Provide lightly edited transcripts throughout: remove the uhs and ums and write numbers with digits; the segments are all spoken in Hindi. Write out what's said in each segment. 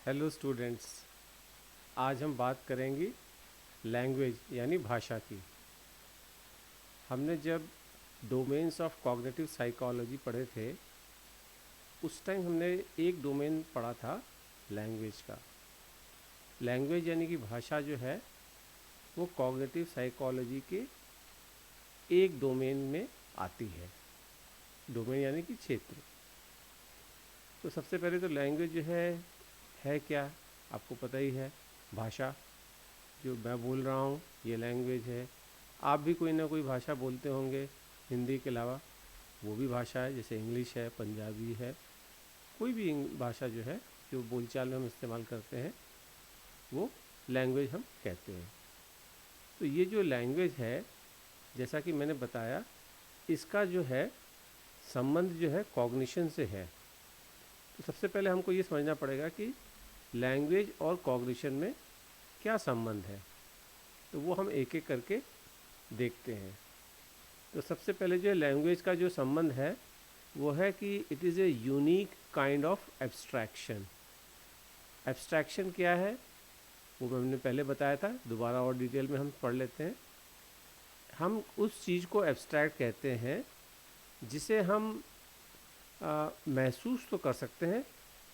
Hello students. आज हम बात करेंगे लैंग्वेज यानी भाषा की। हमने जब डोमेन्स ऑफ कॉग्निटिव साइकोलॉजी पढ़े थे उस टाइम हमने एक डोमेन पढ़ा था लैंग्वेज का। लैंग्वेज यानी कि भाषा जो है वो कॉग्निटिव साइकोलॉजी के एक डोमेन में आती है। डोमेन यानी कि क्षेत्र। तो सबसे पहले तो लैंग्वेज जो है क्या, आपको पता ही है। भाषा जो मैं बोल रहा हूँ ये लैंग्वेज है। आप भी कोई ना कोई भाषा बोलते होंगे हिंदी के अलावा, वो भी भाषा है। जैसे इंग्लिश है, पंजाबी है, कोई भी भाषा जो है जो बोलचाल में हम इस्तेमाल करते हैं वो लैंग्वेज हम कहते हैं। तो ये जो लैंग्वेज है, जैसा कि मैंने बताया, इसका जो है संबंध जो है कॉग्निशन से है। तो सबसे पहले हमको ये समझना पड़ेगा कि लैंग्वेज और कॉग्निशन में क्या संबंध है। तो वो हम एक एक करके देखते हैं। तो सबसे पहले जो लैंग्वेज का जो संबंध है वो है कि it is a unique kind of abstraction. Abstraction क्या है वो मैंने पहले बताया था, दोबारा और डिटेल में हम पढ़ लेते हैं। हम उस चीज़ को एब्स्ट्रैक्ट कहते हैं जिसे हम महसूस तो कर सकते हैं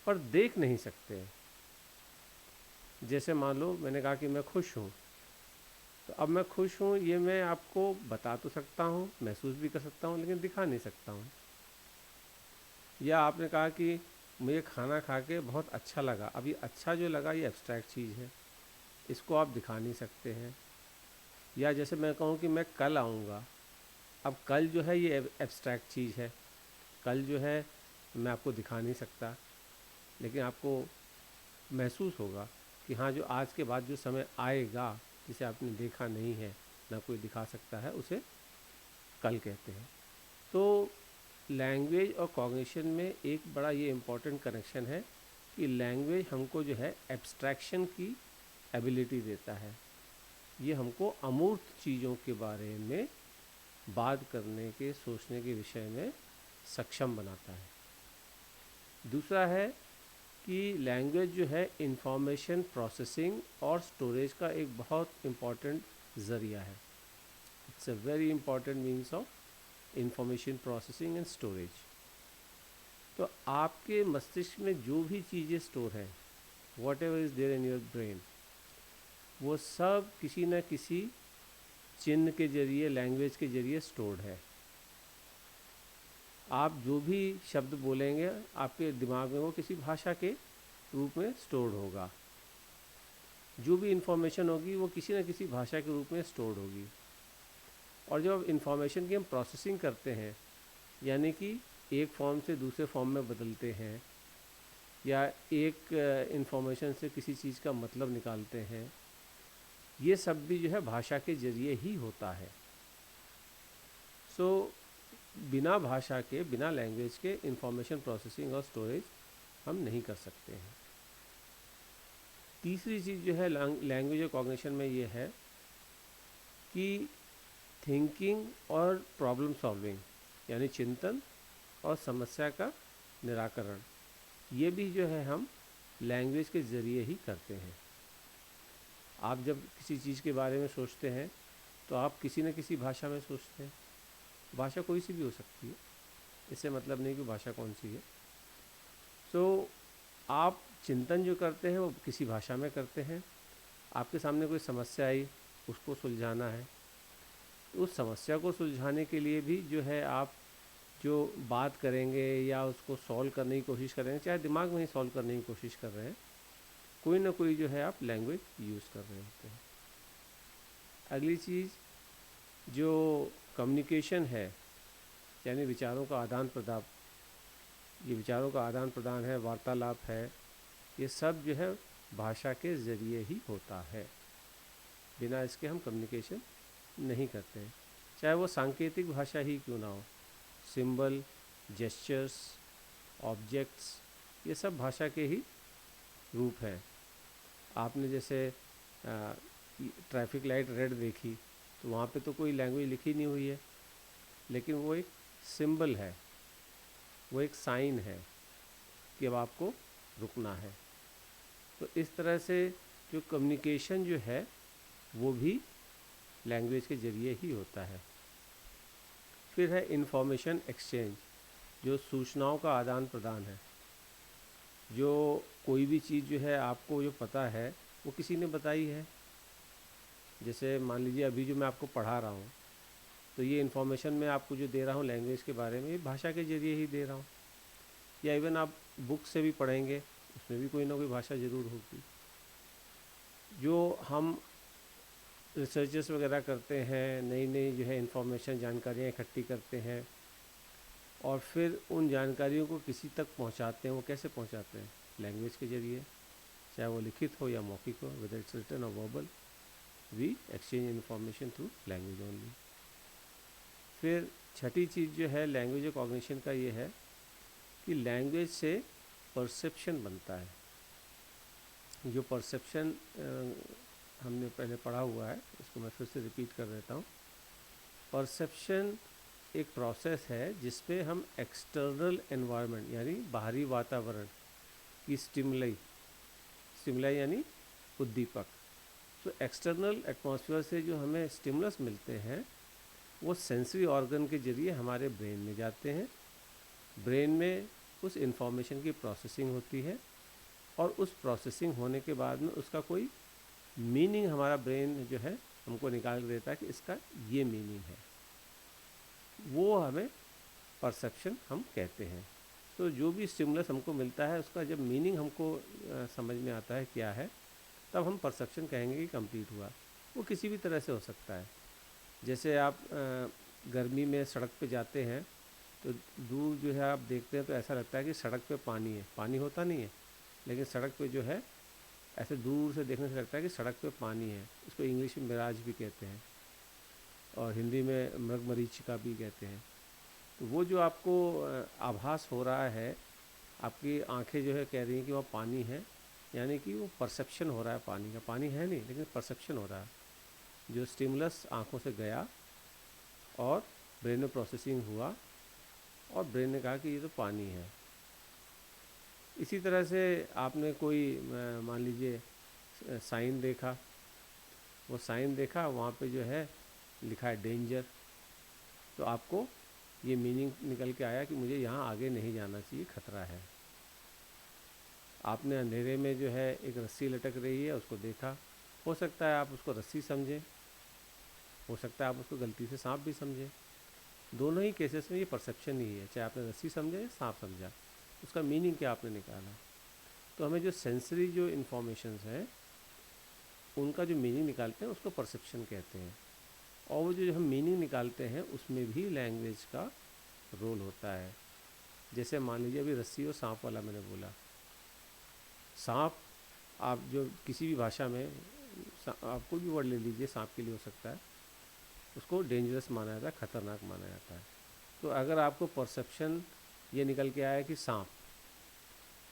पर देख नहीं सकते हैं। जैसे मान लो मैंने कहा कि मैं खुश हूँ, तो अब मैं खुश हूँ ये मैं आपको बता तो सकता हूँ, महसूस भी कर सकता हूँ, लेकिन दिखा नहीं सकता हूँ। या आपने कहा कि मुझे खाना खा के बहुत अच्छा लगा, अब ये अच्छा जो लगा ये एब्स्ट्रैक्ट चीज़ है, इसको आप दिखा नहीं सकते हैं। या जैसे मैं कहूँ कि मैं कल आऊँगा, अब कल जो है ये एब्स्ट्रैक्ट चीज़ है। कल जो है मैं आपको दिखा नहीं सकता, लेकिन आपको महसूस होगा कि हाँ, जो आज के बाद जो समय आएगा जिसे आपने देखा नहीं है, ना कोई दिखा सकता है, उसे कल कहते हैं। तो लैंग्वेज और कॉग्निशन में एक बड़ा ये इम्पोर्टेंट कनेक्शन है कि लैंग्वेज हमको जो है एब्स्ट्रैक्शन की एबिलिटी देता है। ये हमको अमूर्त चीज़ों के बारे में बात करने के, सोचने के विषय में सक्षम बनाता है। दूसरा है कि लैंग्वेज जो है इंफॉर्मेशन प्रोसेसिंग और स्टोरेज का एक बहुत इम्पॉर्टेंट ज़रिया है। It's a very important means of information processing and storage. तो आपके मस्तिष्क में जो भी चीज़ें स्टोर हैं, whatever is there in your brain, वो सब किसी न किसी चिन्ह के जरिए, लैंग्वेज के जरिए स्टोर्ड है। आप जो भी शब्द बोलेंगे आपके दिमाग में वो किसी भाषा के रूप में स्टोर्ड होगा। जो भी इंफॉर्मेशन होगी वो किसी न किसी भाषा के रूप में स्टोर्ड होगी। और जब इंफॉर्मेशन की हम प्रोसेसिंग करते हैं, यानी कि एक फॉर्म से दूसरे फॉर्म में बदलते हैं, या एक इंफॉर्मेशन से किसी चीज़ का मतलब निकालते हैं, ये सब भी जो है भाषा के जरिए ही होता है। सो बिना भाषा के, बिना लैंग्वेज के इंफॉर्मेशन प्रोसेसिंग और स्टोरेज हम नहीं कर सकते हैं। तीसरी चीज़ जो है लैंग्वेज और कॉग्निशन में ये है कि थिंकिंग और प्रॉब्लम सॉल्विंग, यानी चिंतन और समस्या का निराकरण, ये भी जो है हम लैंग्वेज के ज़रिए ही करते हैं। आप जब किसी चीज़ के बारे में सोचते हैं तो आप किसी न किसी भाषा में सोचते हैं। भाषा कोई सी भी हो सकती है, इससे मतलब नहीं कि भाषा कौन सी है। सो आप चिंतन जो करते हैं वो किसी भाषा में करते हैं। आपके सामने कोई समस्या आई, उसको सुलझाना है, तो उस समस्या को सुलझाने के लिए भी जो है आप जो बात करेंगे या उसको सॉल्व करने की कोशिश करेंगे, चाहे दिमाग में ही सॉल्व करने की कोशिश कर रहे हैं, कोई ना कोई जो है आप लैंग्वेज यूज़ कर रहे होते हैं। अगली चीज़ जो कम्युनिकेशन है, यानी विचारों का आदान प्रदान, ये विचारों का आदान प्रदान है, वार्तालाप है, ये सब जो है भाषा के ज़रिए ही होता है। बिना इसके हम कम्युनिकेशन नहीं करते हैं, चाहे वो सांकेतिक भाषा ही क्यों ना हो। सिंबल, जेस्चर्स, ऑब्जेक्ट्स, ये सब भाषा के ही रूप हैं। आपने जैसे ट्रैफिक लाइट रेड देखी, तो वहाँ पे तो कोई लैंग्वेज लिखी नहीं हुई है, लेकिन वो एक सिंबल है, वो एक साइन है कि अब आपको रुकना है। तो इस तरह से जो कम्युनिकेशन जो है वो भी लैंग्वेज के ज़रिए ही होता है। फिर है इंफॉर्मेशन एक्सचेंज, जो सूचनाओं का आदान प्रदान है। जो कोई भी चीज़ जो है आपको जो पता है वो किसी ने बताई है। जैसे मान लीजिए अभी जो मैं आपको पढ़ा रहा हूँ, तो ये इन्फॉर्मेशन मैं आपको जो दे रहा हूँ लैंग्वेज के बारे में, ये भाषा के ज़रिए ही दे रहा हूँ। या इवन आप बुक से भी पढ़ेंगे, उसमें भी कोई ना कोई भाषा ज़रूर होगी। जो हम रिसर्चेस वगैरह करते हैं, नई नई जो है इन्फॉर्मेशन जानकारियाँ इकट्ठी करते हैं और फिर उन जानकारियों को किसी तक पहुंचाते हैं, वो कैसे पहुंचाते हैं? लैंग्वेज के ज़रिए, चाहे वो लिखित हो या मौखिक हो, वेदर इट्स रिटन और verbal, we exchange information through language only. फिर छठी चीज़ जो है लैंग्वेज और कॉग्निशन का ये है कि लैंग्वेज से परसेप्शन बनता है। जो परसेप्शन हमने पहले पढ़ा हुआ है, इसको मैं फिर से रिपीट कर देता हूँ। परसेप्शन एक प्रोसेस है जिसपे हम एक्सटर्नल एनवायरनमेंट यानी बाहरी वातावरण की स्टिमुलाई यानी उद्दीपक, तो एक्सटर्नल एटमॉस्फेयर से जो हमें स्टिमुलस मिलते हैं वो सेंसरी ऑर्गन के ज़रिए हमारे ब्रेन में जाते हैं। ब्रेन में उस इंफॉर्मेशन की प्रोसेसिंग होती है और उस प्रोसेसिंग होने के बाद में उसका कोई मीनिंग हमारा ब्रेन जो है हमको निकाल देता है कि इसका ये मीनिंग है, वो हमें परसेप्शन हम कहते हैं। तो जो भी स्टिमुलस हमको मिलता है उसका जब मीनिंग हमको समझ में आता है क्या है, तब हम परसेप्शन कहेंगे कि कंप्लीट हुआ। वो किसी भी तरह से हो सकता है। जैसे आप गर्मी में सड़क पे जाते हैं तो दूर जो है आप देखते हैं तो ऐसा लगता है कि सड़क पे पानी है, पानी होता नहीं है, लेकिन सड़क पे जो है ऐसे दूर से देखने से लगता है कि सड़क पे पानी है। इसको इंग्लिश में मिराज भी कहते हैं और हिंदी में मृगमरीचिका भी कहते हैं। तो वो जो आपको आभास हो रहा है, आपकी आंखें जो है कह रही हैं कि वह पानी है, यानी कि वो परसेप्शन हो रहा है पानी का। पानी है नहीं लेकिन परसेप्शन हो रहा है। जो स्टिमुलस आंखों से गया और ब्रेन में प्रोसेसिंग हुआ और ब्रेन ने कहा कि ये तो पानी है। इसी तरह से आपने कोई मान लीजिए साइन देखा, वो साइन देखा, वहाँ पे जो है लिखा है डेंजर, तो आपको ये मीनिंग निकल के आया कि मुझे यहाँ आगे नहीं जाना चाहिए, खतरा है। आपने अंधेरे में जो है एक रस्सी लटक रही है उसको देखा, हो सकता है आप उसको रस्सी समझें, हो सकता है आप उसको गलती से सांप भी समझें। दोनों ही केसेस में ये परसेप्शन ही है, चाहे आपने रस्सी समझा या सांप समझा, उसका मीनिंग क्या आपने निकाला। तो हमें जो सेंसरी जो इन्फॉर्मेशंस हैं उनका जो मीनिंग निकालते हैं उसको परसेप्शन कहते हैं। और वो जो हम मीनिंग निकालते हैं उसमें भी लैंग्वेज का रोल होता है। जैसे मान लीजिए अभी रस्सी और सांप वाला मैंने बोला, सांप आप जो किसी भी भाषा में आप कोई भी वर्ड ले लीजिए सांप के लिए हो सकता है, उसको डेंजरस माना जाता है, ख़तरनाक माना जाता है। तो अगर आपको परसेप्शन ये निकल के आया कि सांप,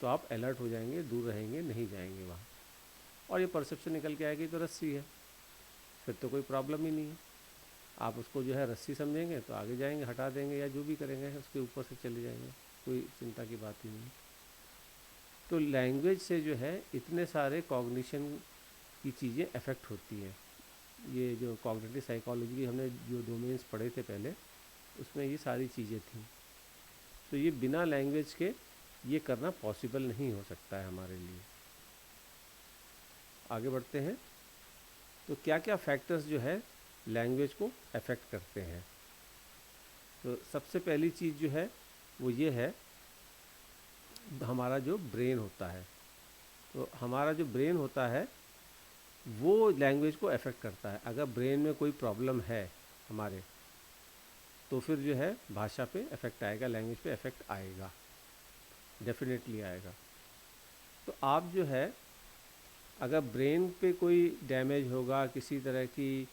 तो आप अलर्ट हो जाएंगे, दूर रहेंगे, नहीं जाएंगे वहाँ। और ये परसेप्शन निकल के आएगी तो रस्सी है, फिर तो कोई प्रॉब्लम ही नहीं है। आप उसको जो है रस्सी समझेंगे तो आगे जाएंगे, हटा देंगे या जो भी करेंगे उसके ऊपर से चले जाएंगे, कोई चिंता की बात ही नहीं। तो लैंग्वेज से जो है इतने सारे कॉग्निशन की चीज़ें अफेक्ट होती हैं। ये जो कॉग्निटिव साइकोलॉजी की हमने जो डोमेन्स पढ़े थे पहले, उसमें ये सारी चीज़ें थी। तो ये बिना लैंग्वेज के ये करना पॉसिबल नहीं हो सकता है हमारे लिए। आगे बढ़ते हैं। तो क्या क्या फैक्टर्स जो है लैंग्वेज को अफेक्ट करते हैं। तो सबसे पहली चीज़ जो है वो ये है, हमारा जो ब्रेन होता है। तो हमारा जो ब्रेन होता है वो लैंग्वेज को अफेक्ट करता है। अगर ब्रेन में कोई प्रॉब्लम है हमारे, तो फिर जो है भाषा पे अफेक्ट आएगा, लैंग्वेज पे अफेक्ट आएगा, डेफिनेटली आएगा। तो आप जो है अगर ब्रेन पे कोई डैमेज होगा, किसी तरह की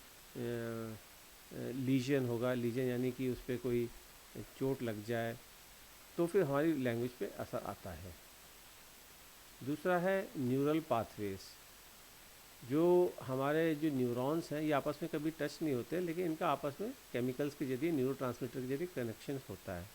लीजन होगा, लीजन यानी कि उस पर कोई चोट लग जाए, तो फिर हमारी लैंग्वेज पे असर आता है। दूसरा है न्यूरल पाथवेज। जो हमारे जो न्यूरॉन्स हैं ये आपस में कभी टच नहीं होते, लेकिन इनका आपस में केमिकल्स के जरिए, न्यूरोट्रांसमीटर के जरिए कनेक्शन होता है।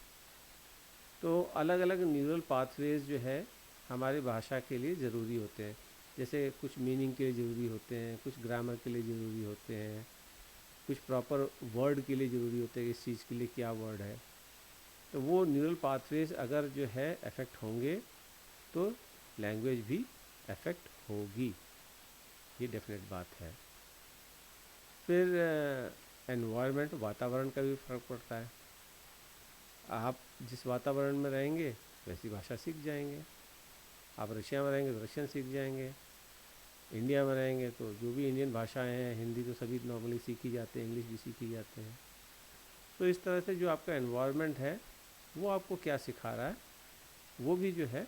तो अलग अलग न्यूरल पाथवेज जो है हमारी भाषा के लिए ज़रूरी होते हैं। जैसे कुछ मीनिंग के लिए ज़रूरी होते हैं, कुछ ग्रामर के लिए ज़रूरी होते हैं, कुछ प्रॉपर वर्ड के लिए ज़रूरी होते हैं, इस चीज़ के लिए क्या वर्ड है। तो वो न्यूरल पाथवेज अगर जो है अफेक्ट होंगे तो लैंग्वेज भी अफेक्ट होगी, ये डेफिनेट बात है। फिर एनवायरनमेंट, वातावरण का भी फ़र्क पड़ता है। आप जिस वातावरण में रहेंगे वैसी भाषा सीख जाएंगे। आप रशिया में रहेंगे तो रशियन सीख जाएंगे, इंडिया में रहेंगे तो जो भी इंडियन भाषाएं हैं, हिंदी तो सभी नॉर्मली सीखी जाते हैं, इंग्लिश भी सीखी जाते हैं। तो इस तरह से जो आपका एनवायरनमेंट है वो आपको क्या सिखा रहा है वो भी जो है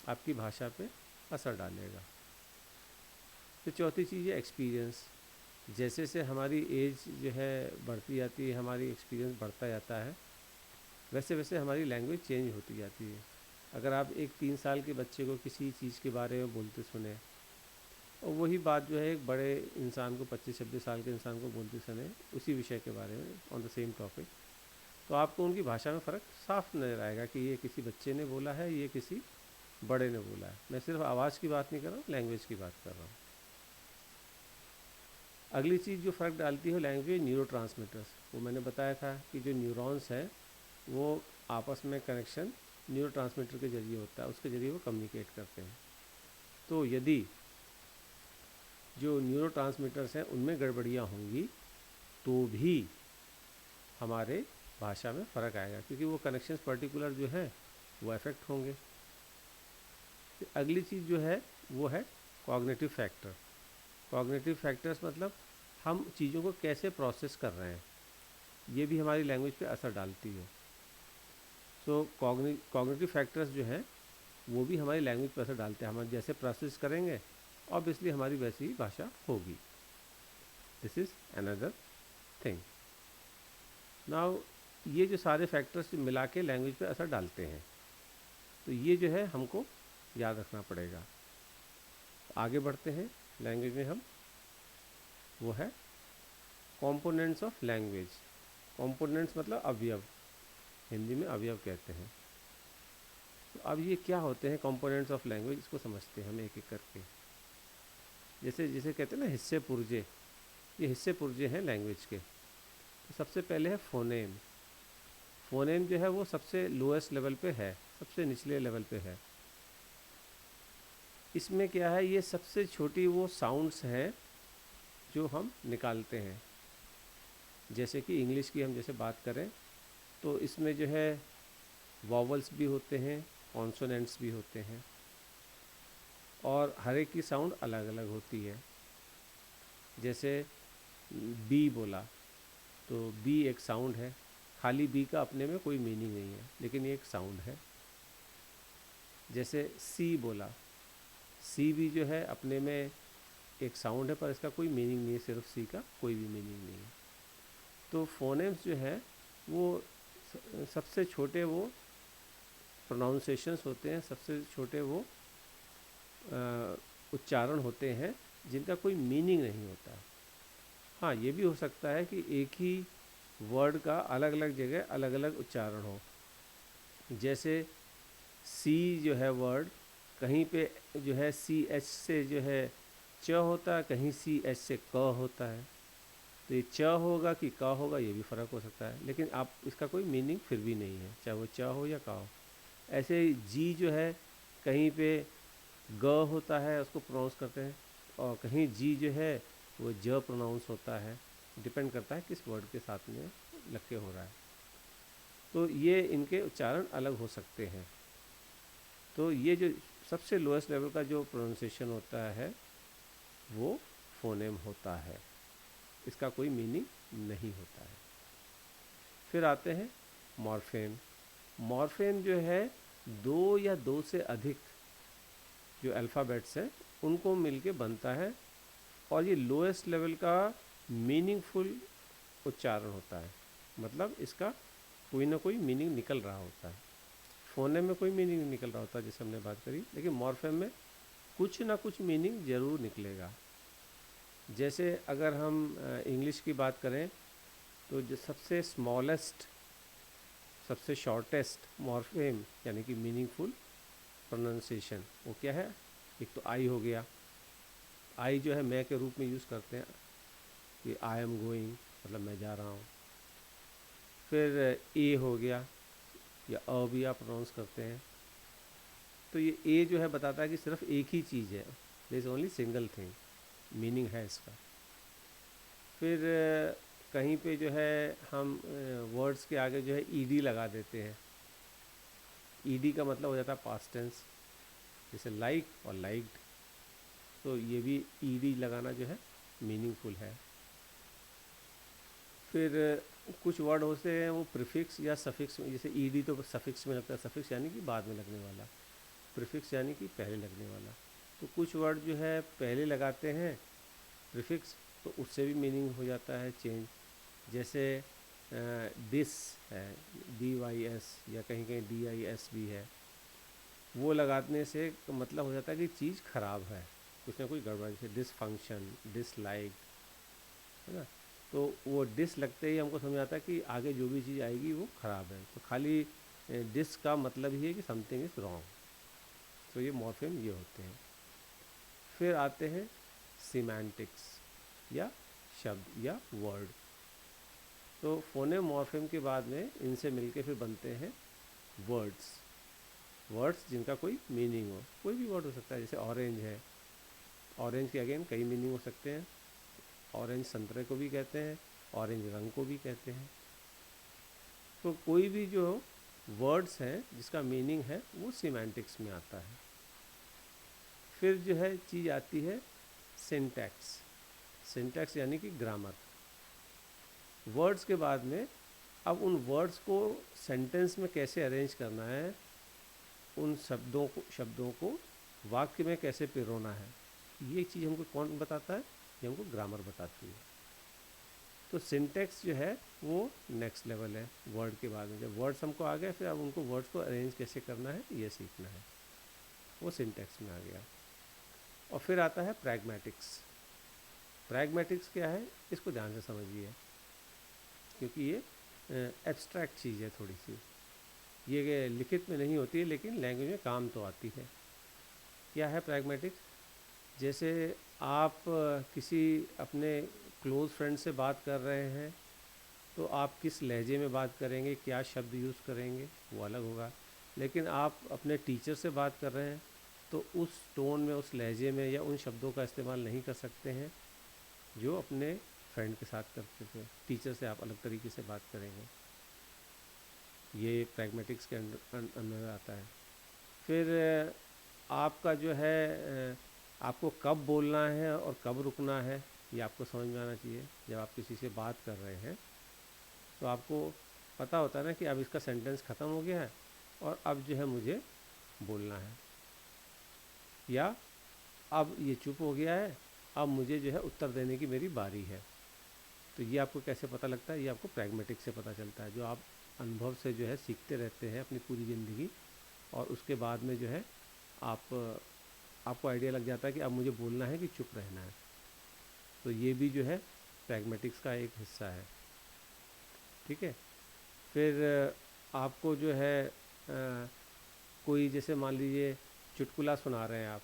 आपकी भाषा पे असर डालेगा। तो चौथी चीज़ है एक्सपीरियंस। जैसे जैसे हमारी एज जो है बढ़ती जाती है, हमारी एक्सपीरियंस बढ़ता जाता है, वैसे वैसे हमारी लैंग्वेज चेंज होती जाती है। अगर आप एक 3 साल के बच्चे को किसी चीज़ के बारे में बोलते सुने और वही बात जो है एक बड़े इंसान को, 25-26 साल के इंसान को बोलते सुने उसी विषय के बारे में, ऑन द सेम टॉपिक, तो आपको उनकी भाषा में फ़र्क साफ नज़र आएगा कि ये किसी बच्चे ने बोला है, ये किसी बड़े ने बोला है। मैं सिर्फ आवाज़ की बात नहीं कर रहा हूँ, लैंग्वेज की बात कर रहा हूँ। अगली चीज़ जो फ़र्क डालती है लैंग्वेज, न्यूरोट्रांसमीटर्स। वो मैंने बताया था कि जो न्यूरॉन्स हैं वो आपस में कनेक्शन न्यूरोट्रांसमीटर के ज़रिए होता है, उसके ज़रिए वो कम्युनिकेट करते हैं। तो यदि जो न्यूरोट्रांसमीटर्स हैं उनमें गड़बड़ियाँ होंगी तो भी हमारे भाषा में फ़र्क आएगा, क्योंकि वो कनेक्शंस पर्टिकुलर जो है वो अफेक्ट होंगे। अगली चीज़ जो है वो है कॉग्निटिव फैक्टर। कॉग्निटिव फैक्टर्स मतलब हम चीज़ों को कैसे प्रोसेस कर रहे हैं, ये भी हमारी लैंग्वेज पे असर डालती है। सो कॉग्निटिव फैक्टर्स जो हैं वो भी हमारी लैंग्वेज पर असर डालते हैं। हम जैसे प्रोसेस करेंगे ऑब्वियसली हमारी वैसी ही भाषा होगी। This is another thing. Now ये जो सारे फैक्टर्स मिला के लैंग्वेज पे असर डालते हैं, तो ये जो है हमको याद रखना पड़ेगा। आगे बढ़ते हैं लैंग्वेज में हम, वो है कंपोनेंट्स ऑफ लैंग्वेज। कंपोनेंट्स मतलब अवयव, हिंदी में अवयव कहते हैं। तो अब ये क्या होते हैं कंपोनेंट्स ऑफ लैंग्वेज, इसको समझते हैं हम एक एक करके। जैसे जिसे कहते हैं ना हिस्से पुर्जे, ये हिस्से पुर्जे हैं लैंग्वेज के। तो सबसे पहले है फोनेम। फोनेम जो है वो सबसे लोएस्ट लेवल पे है, सबसे निचले लेवल पे है। इसमें क्या है, ये सबसे छोटी वो साउंड्स हैं जो हम निकालते हैं। जैसे कि इंग्लिश की हम जैसे बात करें तो इसमें जो है वॉवल्स भी होते हैं, कॉन्सोनेंट्स भी होते हैं, और हर एक की साउंड अलग अलग होती है। जैसे बी बोला तो बी एक साउंड है, खाली बी का अपने में कोई मीनिंग नहीं है, लेकिन ये एक साउंड है। जैसे सी बोला, सी भी जो है अपने में एक साउंड है, पर इसका कोई मीनिंग नहीं है, सिर्फ सी का कोई भी मीनिंग नहीं है। तो फोनेम्स जो है वो सबसे छोटे वो प्रोनाउंसिएशंस होते हैं, सबसे छोटे वो उच्चारण होते हैं जिनका कोई मीनिंग नहीं होता। हाँ, ये भी हो सकता है कि एक ही वर्ड का अलग अलग जगह अलग अलग उच्चारण हो। जैसे सी जो है वर्ड, कहीं पे जो है सी एच से जो है च होता है, कहीं सी एच से क होता है। तो ये च होगा कि क होगा ये भी फ़र्क हो सकता है, लेकिन आप इसका कोई मीनिंग फिर भी नहीं है, चाहे वो च हो या का हो। ऐसे ही जी जो है कहीं पे ग होता है, उसको प्रोनाउंस करते हैं, और कहीं जी जो है वो ज प्रोनाउंस होता है। डिपेंड करता है किस वर्ड के साथ में लग के हो रहा है। तो ये इनके उच्चारण अलग हो सकते हैं। तो ये जो सबसे लोएस्ट लेवल का जो प्रोनाउंसिएशन होता है वो फोनेम होता है, इसका कोई मीनिंग नहीं होता है। फिर आते हैं मॉर्फेम। मॉर्फेम जो है दो या दो से अधिक जो अल्फ़ाबेट्स हैं उनको मिलके बनता है, और ये लोएस्ट लेवल का मीनिंगफुल उच्चारण होता है। मतलब इसका कोई ना कोई मीनिंग निकल रहा होता है। फोनेम में कोई मीनिंग नहीं निकल रहा होता जैसे हमने बात करी, लेकिन मॉर्फेम में कुछ ना कुछ मीनिंग ज़रूर निकलेगा। जैसे अगर हम इंग्लिश की बात करें तो जो सबसे स्मॉलेस्ट, सबसे शॉर्टेस्ट मॉर्फेम यानी कि मीनिंगफुल प्रोनाउंसिएशन वो क्या है, एक तो आई हो गया, आई जो है मैं के रूप में यूज़ करते हैं कि आई एम गोइंग, मतलब मैं जा रहा हूँ। फिर ए हो गया, या अ भी आप प्रोनाउंस करते हैं। तो ये ए जो है बताता है कि सिर्फ एक ही चीज़ है, there is only single thing, meaning है इसका। फिर कहीं पे जो है हम वर्ड्स के आगे जो है ईडी लगा देते हैं। ईडी का मतलब हो जाता है पास्ट टेंस, जैसे लाइक और लाइक्ड, तो ये भी ईडी लगाना जो है मीनिंगफुल है। फिर कुछ वर्ड होते हैं वो प्रीफिक्स या सफिक्स में, जैसे ईडी तो सफिक्स में लगता है, सफिक्स यानी कि बाद में लगने वाला, प्रीफिक्स यानी कि पहले लगने वाला। तो कुछ वर्ड जो है पहले लगाते हैं प्रीफिक्स, तो उससे भी मीनिंग हो जाता है चेंज। जैसे दिस है, डी वाई एस, या कहीं कहीं डी आई एस भी है, वो लगाने से मतलब हो जाता है कि चीज़ ख़राब है, कुछ ना कुछ गड़बड़, जैसे डिस फंक्शन, डिसलाइक, है ना। तो वो डिस लगते ही हमको समझ आता है कि आगे जो भी चीज़ आएगी वो ख़राब है। तो खाली डिस का मतलब ही है कि समथिंग इज़ रॉन्ग। तो ये मॉर्फेम ये होते हैं। फिर आते हैं सिमेंटिक्स, या शब्द या वर्ड। तो फोनेम मॉर्फेम के बाद में इनसे मिलके फिर बनते हैं वर्ड्स। वर्ड्स जिनका कोई मीनिंग हो, कोई भी वर्ड हो सकता है, जैसे ऑरेंज है, ऑरेंज के अगेन कई मीनिंग हो सकते हैं। ऑरेंज संतरे को भी कहते हैं, ऑरेंज रंग को भी कहते हैं। तो कोई भी जो वर्ड्स हैं जिसका मीनिंग है वो सिमेंटिक्स में आता है। फिर जो है चीज़ आती है सिंटैक्स। सिंटैक्स यानी कि ग्रामर। वर्ड्स के बाद में अब उन वर्ड्स को सेंटेंस में कैसे अरेंज करना है, उन शब्दों को वाक्य में कैसे पिरोना है, ये चीज़ हमको कौन बताता है? ये हमको ग्रामर बताती है। तो सिंटैक्स जो है वो नेक्स्ट लेवल है वर्ड के बाद में। जब वर्ड्स हमको आ गए, फिर अब उनको वर्ड्स को अरेंज कैसे करना है ये सीखना है, वो सिंटैक्स में आ गया। और फिर आता है प्रैग्मेटिक्स। प्रैग्मेटिक्स क्या है, इसको ध्यान से समझिए, क्योंकि ये एब्स्ट्रैक्ट चीज़ है थोड़ी सी। ये लिखित में नहीं होती है, लेकिन लैंग्वेज में काम तो आती है। क्या है प्रैग्मेटिक्स? जैसे आप किसी अपने क्लोज़ फ्रेंड से बात कर रहे हैं, तो आप किस लहजे में बात करेंगे, क्या शब्द यूज़ करेंगे, वो अलग होगा। लेकिन आप अपने टीचर से बात कर रहे हैं, तो उस टोन में, उस लहजे में, या उन शब्दों का इस्तेमाल नहीं कर सकते हैं जो अपने फ्रेंड के साथ करते थे। टीचर से आप अलग तरीके से बात करेंगे। ये प्रैग्मेटिक्स के अंदर आता है। फिर आपका जो है आपको कब बोलना है और कब रुकना है, ये आपको समझ में आना चाहिए। जब आप किसी से बात कर रहे हैं तो आपको पता होता है ना कि अब इसका सेंटेंस ख़त्म हो गया है और अब जो है मुझे बोलना है, या अब ये चुप हो गया है, अब मुझे जो है उत्तर देने की मेरी बारी है। तो ये आपको कैसे पता लगता है? ये आपको प्रैग्मेटिक्स से पता चलता है, जो आप अनुभव से जो है सीखते रहते हैं अपनी पूरी ज़िंदगी, और उसके बाद में जो है आपको आइडिया लग जाता है कि अब मुझे बोलना है कि चुप रहना है। तो ये भी जो है प्रैग्मेटिक्स का एक हिस्सा है। ठीक है। फिर आपको जो है कोई, जैसे मान लीजिए चुटकुला सुना रहे हैं आप,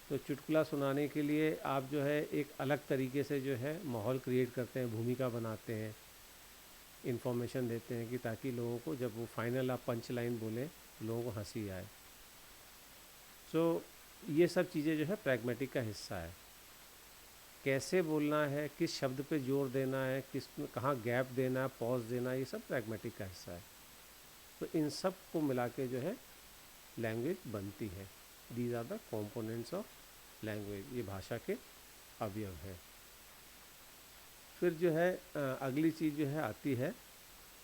तो चुटकुला सुनाने के लिए आप जो है एक अलग तरीके से जो है माहौल क्रिएट करते हैं, भूमिका बनाते हैं, इन्फॉर्मेशन देते हैं, कि ताकि लोगों को जब वो फाइनल आप पंच लाइन बोलें तो लोगों को हंसी आए। सो ये सब चीज़ें जो है प्रैग्मेटिक का हिस्सा है। कैसे बोलना है, किस शब्द पे जोर देना है, किस में कहाँ गैप देना है, पॉज देना है, ये सब प्रैग्मेटिक का हिस्सा है। तो इन सब को मिला के जो है लैंग्वेज बनती है। These are the components of language. ये भाषा के अवयव हैं। फिर जो है अगली चीज़ जो है आती है,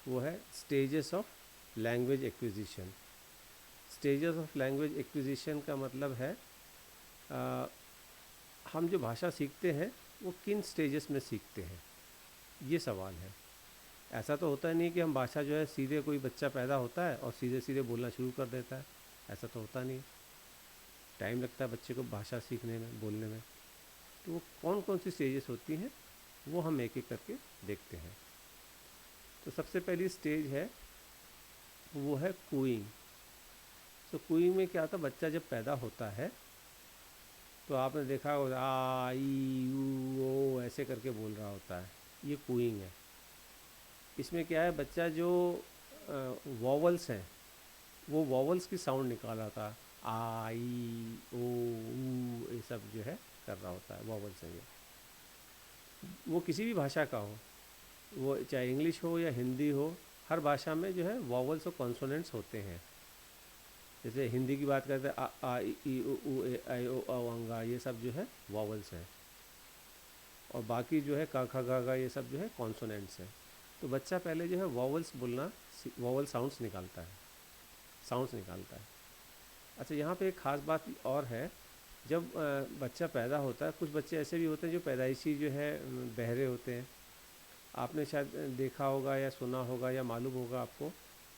वो है stages of language acquisition. Stages of language acquisition का मतलब है हम जो भाषा सीखते हैं वो किन स्टेजेस में सीखते हैं, ये सवाल है। ऐसा तो होता नहीं कि हम भाषा जो है सीधे, कोई बच्चा पैदा होता है और सीधे सीधे बोलना शुरू कर देता है, ऐसा तो होता नहीं। टाइम लगता है बच्चे को भाषा सीखने में, बोलने में। तो वो कौन कौन सी स्टेजेस होती हैं वो हम एक एक करके देखते हैं। तो सबसे पहली स्टेज है वो है कूइंग। तो कूइंग में क्या होता है, बच्चा जब पैदा होता है तो आपने देखा होगा आ ई यू ओ ऐसे करके बोल रहा होता है, ये कूइंग है। इसमें क्या है, बच्चा जो वॉवल्स हैं वो वॉवल्स की साउंड निकाल रहा था, आ ई ओ ऊ, ये सब जो है कर रहा होता है, वॉवल्स हैं ये। वो किसी भी भाषा का हो, वो चाहे इंग्लिश हो या हिंदी हो, हर भाषा में जो है वॉवल्स और कॉन्सोनेंट्स होते हैं। जैसे हिंदी की बात करते हैं आ ई उ ऊ ए आई ओ औ अंगा, ये सब जो है वॉवल्स हैं, और बाकी जो है का खा गा गा ये सब जो है कॉन्सोनेंट्स हैं। तो बच्चा पहले जो है वॉवल्स बोलना, वॉवल साउंड्स निकालता है, साउंड्स निकालता है। अच्छा, यहाँ पे एक ख़ास बात और है, जब बच्चा पैदा होता है, कुछ बच्चे ऐसे भी होते हैं जो पैदाइशी जो है बहरे होते हैं। आपने शायद देखा होगा या सुना होगा या मालूम होगा आपको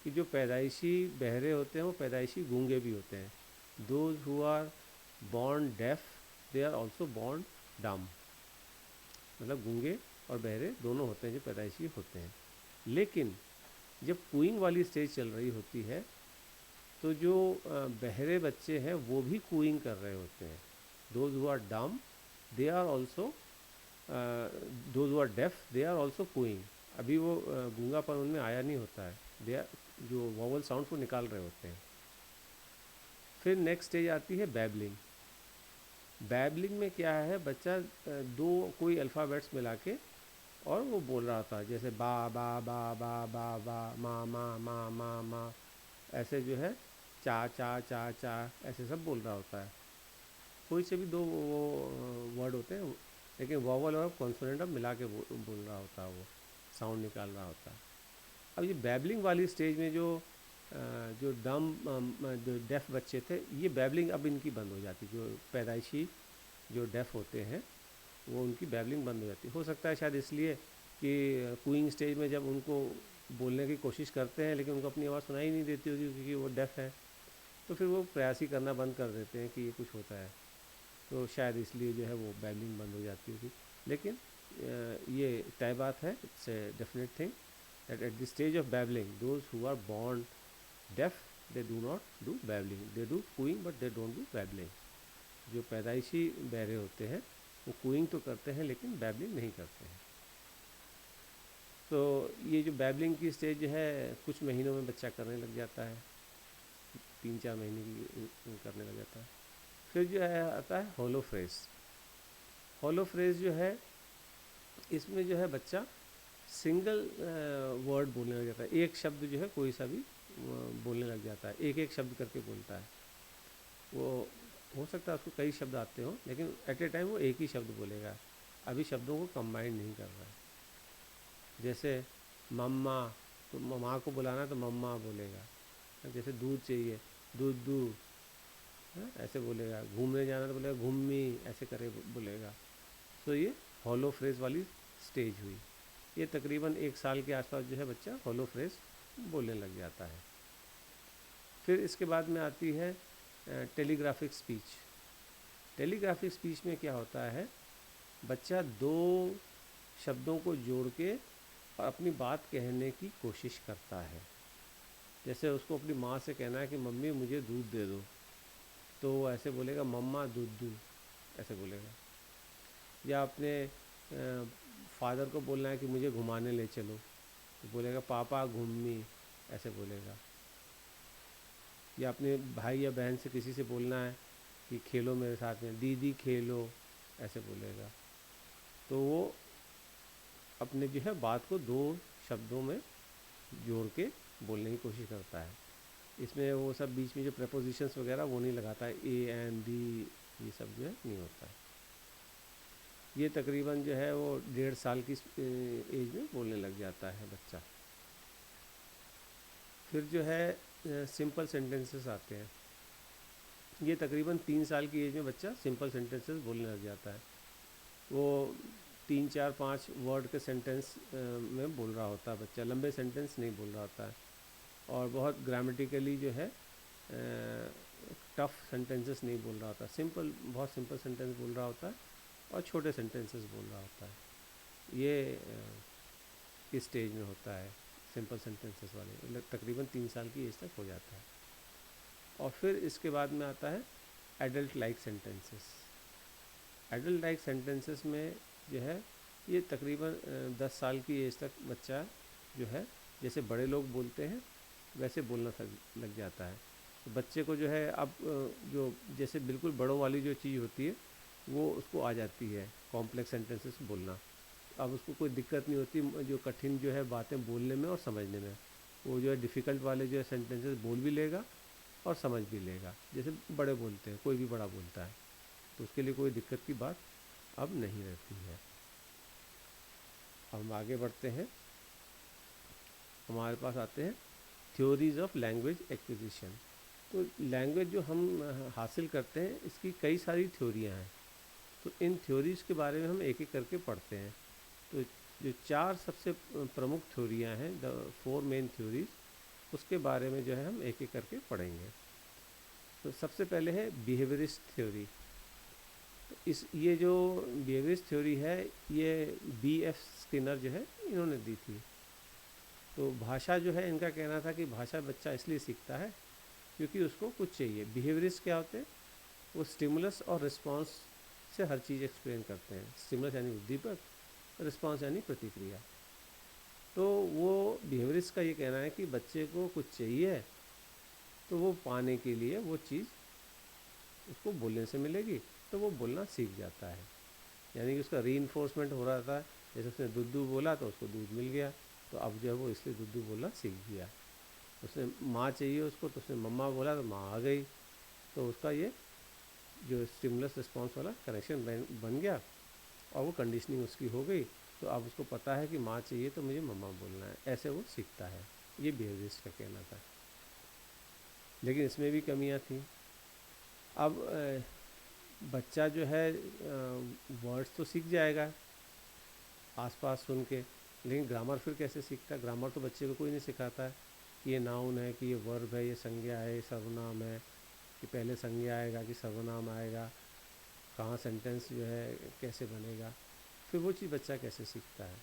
कि जो पैदाइशी बहरे होते हैं वो पैदाइशी गूंगे भी होते हैं। Those who are born deaf, they are also born dumb. मतलब गूंगे और बहरे दोनों होते हैं जो पैदाइशी होते हैं। लेकिन जब कूइंग वाली स्टेज चल रही होती है तो जो बहरे बच्चे हैं वो भी कूइंग कर रहे होते हैं। Those who are dumb, they are also, those who are deaf, they are also cooing. अभी वो गूंगापन उनमें आया नहीं होता है, दे आर जो वॉवल साउंड को निकाल रहे होते हैं। फिर नेक्स्ट स्टेज आती है बैबलिंग। बैबलिंग में क्या है, बच्चा दो कोई अल्फ़ाबेट्स मिला के और वो बोल रहा था, जैसे बा बा बा बा बा बा, मा मा मा मा मा, ऐसे जो है चा चा चा चा, ऐसे सब बोल रहा होता है। कोई से भी दो वो वर्ड होते हैं, लेकिन वॉवल और कॉन्सोनेंट अब मिला के बोल रहा होता है, वो साउंड निकाल रहा होता है। अब ये बैबलिंग वाली स्टेज में जो जो डम जो डेफ बच्चे थे, ये बैबलिंग अब इनकी बंद हो जाती, जो पैदाइशी जो डेफ होते हैं वो उनकी बैबलिंग बंद हो जाती। हो सकता है शायद इसलिए कि कूइंग स्टेज में जब उनको बोलने की कोशिश करते हैं लेकिन उनको अपनी आवाज़ सुनाई नहीं देती होगी क्योंकि वो डेफ है, तो फिर वो प्रयास ही करना बंद कर देते हैं कि ये कुछ होता है, तो शायद इसलिए जो है वो बैबलिंग बंद हो जाती होगी। लेकिन ये तय बात है, it's a definite thing that at the stage of babbling those who are born deaf, they do not do babbling, they do cooing but they don't do babbling. जो पैदाइशी बहरे होते हैं वो कूइंग तो करते हैं लेकिन बैबलिंग नहीं करते हैं। तो ये जो बैबलिंग की स्टेज जो है कुछ महीनों में बच्चा करने लग जाता है, 3-4 महीने की करने लग जाता है। फिर जो है आता है होलो फ्रेज। होलो फ्रेज जो है, इसमें जो है बच्चा सिंगल वर्ड बोलने लग जाता है, एक शब्द जो है कोई सा भी बोलने लग जाता है, एक एक शब्द करके बोलता है। वो हो सकता है उसको कई शब्द आते हों लेकिन एट ए टाइम वो एक ही शब्द बोलेगा, अभी शब्दों को कंबाइन नहीं कर रहा है। जैसे मम्मा, तो माँ को बुलाना है तो मम्मा बोलेगा। जैसे दूध चाहिए, दूध दू, ऐसे बोलेगा। घूमने जाना तो बोलेगा घूमी, ऐसे करे बोलेगा। तो ये हॉलो फ्रेज वाली स्टेज हुई। ये तकरीबन 1 साल के आसपास जो है बच्चा हॉलो फ्रेज बोलने लग जाता है। फिर इसके बाद में आती है टेलीग्राफिक स्पीच। टेलीग्राफिक स्पीच में क्या होता है, बच्चा 2 शब्दों को जोड़ के अपनी बात कहने की कोशिश करता है। जैसे उसको अपनी माँ से कहना है कि मम्मी मुझे दूध दे दो, तो वो ऐसे बोलेगा मम्मा दूध दू, ऐसे बोलेगा। या अपने फादर को बोलना है कि मुझे घुमाने ले चलो, तो बोलेगा पापा घूमी, ऐसे बोलेगा। या अपने भाई या बहन से किसी से बोलना है कि खेलो मेरे साथ में, दीदी खेलो, ऐसे बोलेगा। तो वो अपने जो है बात को 2 शब्दों में जोड़ के बोलने की कोशिश करता है। इसमें वो सब बीच में जो प्रपोजिशंस वगैरह वो नहीं लगाता है, ए एंड दी, ये सब जो है नहीं होता है। ये तकरीबन जो है वो 1.5 साल की एज में बोलने लग जाता है बच्चा। फिर जो है सिंपल सेंटेंसेस आते हैं। ये तकरीबन 3 साल की एज में बच्चा सिंपल सेंटेंसेस बोलने लग जाता है। वो 3-4-5 वर्ड के सेंटेंस में बोल रहा होता है बच्चा, लंबे सेंटेंस नहीं बोल रहा होता है। और बहुत ग्रामेटिकली जो है टफ़ सेंटेंसेस नहीं बोल रहा होता, सिंपल, बहुत सिंपल सेंटेंस बोल रहा होता है और छोटे सेंटेंसेस बोल रहा होता है। ये इस स्टेज में होता है सिंपल सेंटेंसेस वाले, तकरीबन 3 साल की एज तक हो जाता है। और फिर इसके बाद में आता है adult like sentences. Adult like sentences में जो है ये तकरीबन 10 साल की एज तक बच्चा जो है जैसे बड़े लोग बोलते हैं वैसे बोलना लग जाता है। तो बच्चे को जो है अब जो जैसे बिल्कुल बड़ों वाली जो चीज़ होती है वो उसको आ जाती है, कॉम्प्लेक्स सेंटेंसेस बोलना। अब उसको कोई दिक्कत नहीं होती जो कठिन जो है बातें बोलने में और समझने में। वो जो है डिफ़िकल्ट वाले जो है सेंटेंसेस बोल भी लेगा और समझ भी लेगा, जैसे बड़े बोलते हैं, कोई भी बड़ा बोलता है। तो उसके लिए कोई दिक्कत की बात अब नहीं रहती है। अब हम आगे बढ़ते हैं, हमारे पास आते हैं थ्योरीज ऑफ लैंग्वेज एक्विजिशन। तो लैंग्वेज जो हम हासिल करते हैं इसकी कई सारी थ्योरियाँ हैं। तो इन थ्योरीज़ के बारे में हम एक एक करके पढ़ते हैं। तो जो 4 सबसे प्रमुख थ्योरियाँ हैं, द 4 मेन थ्योरीज, उसके बारे में जो है हम एक एक करके पढ़ेंगे। तो सबसे पहले है बिहेवियरिस्ट थ्योरी। तो ये जो बिहेवियरिस्ट थ्योरी है ये B.F. स्किनर जो है इन्होंने दी थी। तो भाषा जो है, इनका कहना था कि भाषा बच्चा इसलिए सीखता है क्योंकि उसको कुछ चाहिए। बिहेवियरिस्ट क्या होते हैं? वो स्टिमुलस और रिस्पॉन्स से हर चीज़ एक्सप्लेन करते हैं। स्टिमुलस यानी उद्दीपक, रिस्पॉन्स यानी प्रतिक्रिया। तो वो बिहेवियरिस्ट का ये कहना है कि बच्चे को कुछ चाहिए तो वो पाने के लिए वो चीज़ उसको बोलने से मिलेगी तो वो बोलना सीख जाता है। यानी कि उसका रीइंफोर्समेंट हो रहा था। जैसे उसने दुद्धू बोला तो उसको दूध मिल गया, तो अब जो है वो इसलिए दुद्धू बोलना सीख गया। उसने माँ चाहिए उसको तो उसने मम्मा बोला तो माँ आ गई। तो उसका ये जो स्टिमुलस रिस्पॉन्स वाला कनेक्शन बन गया और वो कंडीशनिंग उसकी हो गई। तो अब उसको पता है कि माँ चाहिए तो मुझे मम्मा बोलना है, ऐसे वो सीखता है। ये बिहेवियरिस्ट का कहना था। लेकिन इसमें भी कमियां थी। अब बच्चा जो है वर्ड्स तो सीख जाएगा आसपास सुन के, लेकिन ग्रामर फिर कैसे सीखता है? ग्रामर तो बच्चे को कोई नहीं सिखाता है कि ये नाउन है, कि ये वर्ब है, ये संज्ञा है, ये सर्वनाम है, कि पहले संज्ञा आएगा कि सर्वनाम आएगा, कहाँ सेंटेंस जो है कैसे बनेगा। फिर वो चीज़ बच्चा कैसे सीखता है?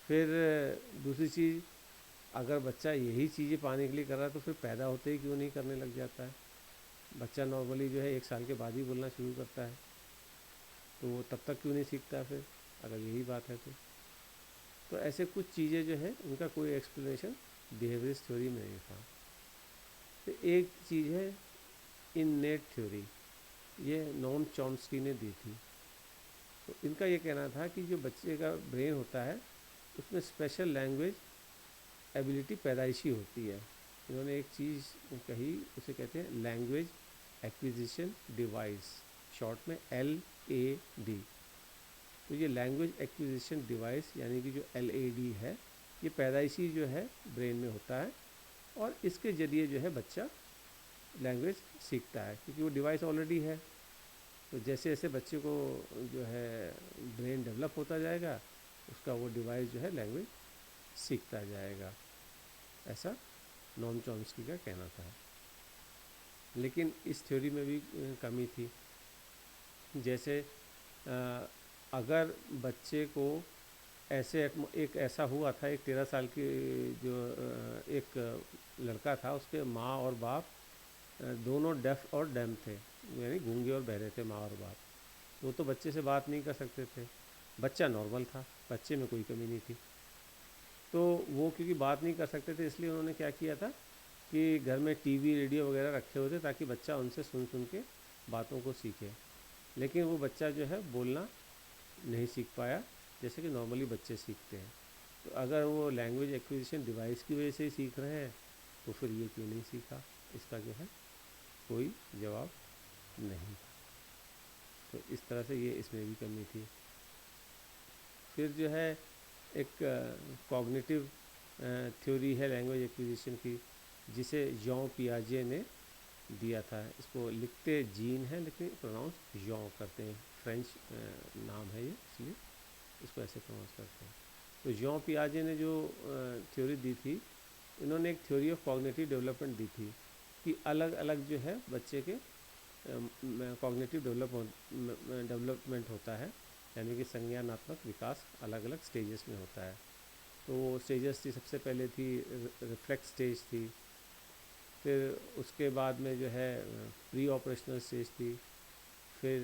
फिर दूसरी चीज़, अगर बच्चा यही चीज़ें पाने के लिए कर रहा है तो फिर पैदा होते ही क्यों नहीं करने लग जाता है? बच्चा नॉर्मली जो है 1 साल के बाद ही बोलना शुरू करता है, तो वो तब तक क्यों नहीं सीखता फिर, अगर यही बात है तो ऐसे कुछ चीज़ें जो है उनका कोई एक्सप्लेनेशन बिहेवियरिस्ट थ्योरी में नहीं था। तो एक चीज़ है इननेट थ्योरी, ये नोम चॉम्स्की ने दी थी। तो इनका ये कहना था कि जो बच्चे का ब्रेन होता है उसमें स्पेशल लैंग्वेज एबिलिटी पैदाइशी होती है। इन्होंने एक चीज़ कही, उसे कहते हैं लैंग्वेज एक्विजिशन डिवाइस, शॉर्ट में LAD। तो ये लैंग्वेज एक्विजिशन डिवाइस यानी कि जो LAD है, ये पैदाइशी जो है ब्रेन में होता है और इसके ज़रिए जो है बच्चा लैंग्वेज सीखता है, क्योंकि वो डिवाइस ऑलरेडी है। तो जैसे जैसे बच्चे को जो है ब्रेन डेवलप होता जाएगा उसका वो डिवाइस जो है लैंग्वेज सीखता जाएगा, ऐसा नोम चॉम्स्की का कहना था। लेकिन इस थ्योरी में भी कमी थी। जैसे अगर बच्चे को ऐसे एक ऐसा हुआ था, एक 13 साल की जो एक लड़का था, उसके माँ और बाप दोनों डेफ और डैम थे, यानी गूंगे और बहरे थे माँ और बाप। वो तो बच्चे से बात नहीं कर सकते थे, बच्चा नॉर्मल था, बच्चे में कोई कमी नहीं थी। तो वो क्योंकि बात नहीं कर सकते थे इसलिए उन्होंने क्या किया था कि घर में टीवी रेडियो वगैरह रखे हुए थे ताकि बच्चा उनसे सुन सुन के बातों को सीखे। लेकिन वो बच्चा जो है बोलना नहीं सीख पाया जैसे कि नॉर्मली बच्चे सीखते हैं। तो अगर वो लैंग्वेज एक्विजिशन डिवाइस की वजह से ही सीख रहे हैं तो फिर ये क्यों नहीं सीखा, इसका जो है कोई जवाब नहीं। तो इस तरह से ये इसमें भी कमी थी। फिर जो है एक कॉग्निटिव थ्योरी है लैंग्वेज एक्विजिशन की, जिसे जॉन पियाजे ने दिया था। इसको लिखते जीन है लेकिन प्रोनाउंस जॉन करते हैं, फ्रेंच नाम है ये, इसलिए इसको ऐसे प्रोनाउंस करते हैं। तो जॉन पियाजे ने जो थ्योरी दी थी, इन्होंने एक थ्योरी ऑफ कॉग्निटिव डेवलपमेंट दी थी कि अलग अलग जो है बच्चे के कॉग्निटिव डेवलपमेंट होता है, यानी कि संज्ञानात्मक विकास अलग अलग स्टेजेस में होता है। तो वो स्टेजेस थी, सबसे पहले थी रिफ्लेक्स स्टेज थी, फिर उसके बाद में जो है प्री ऑपरेशनल स्टेज थी, फिर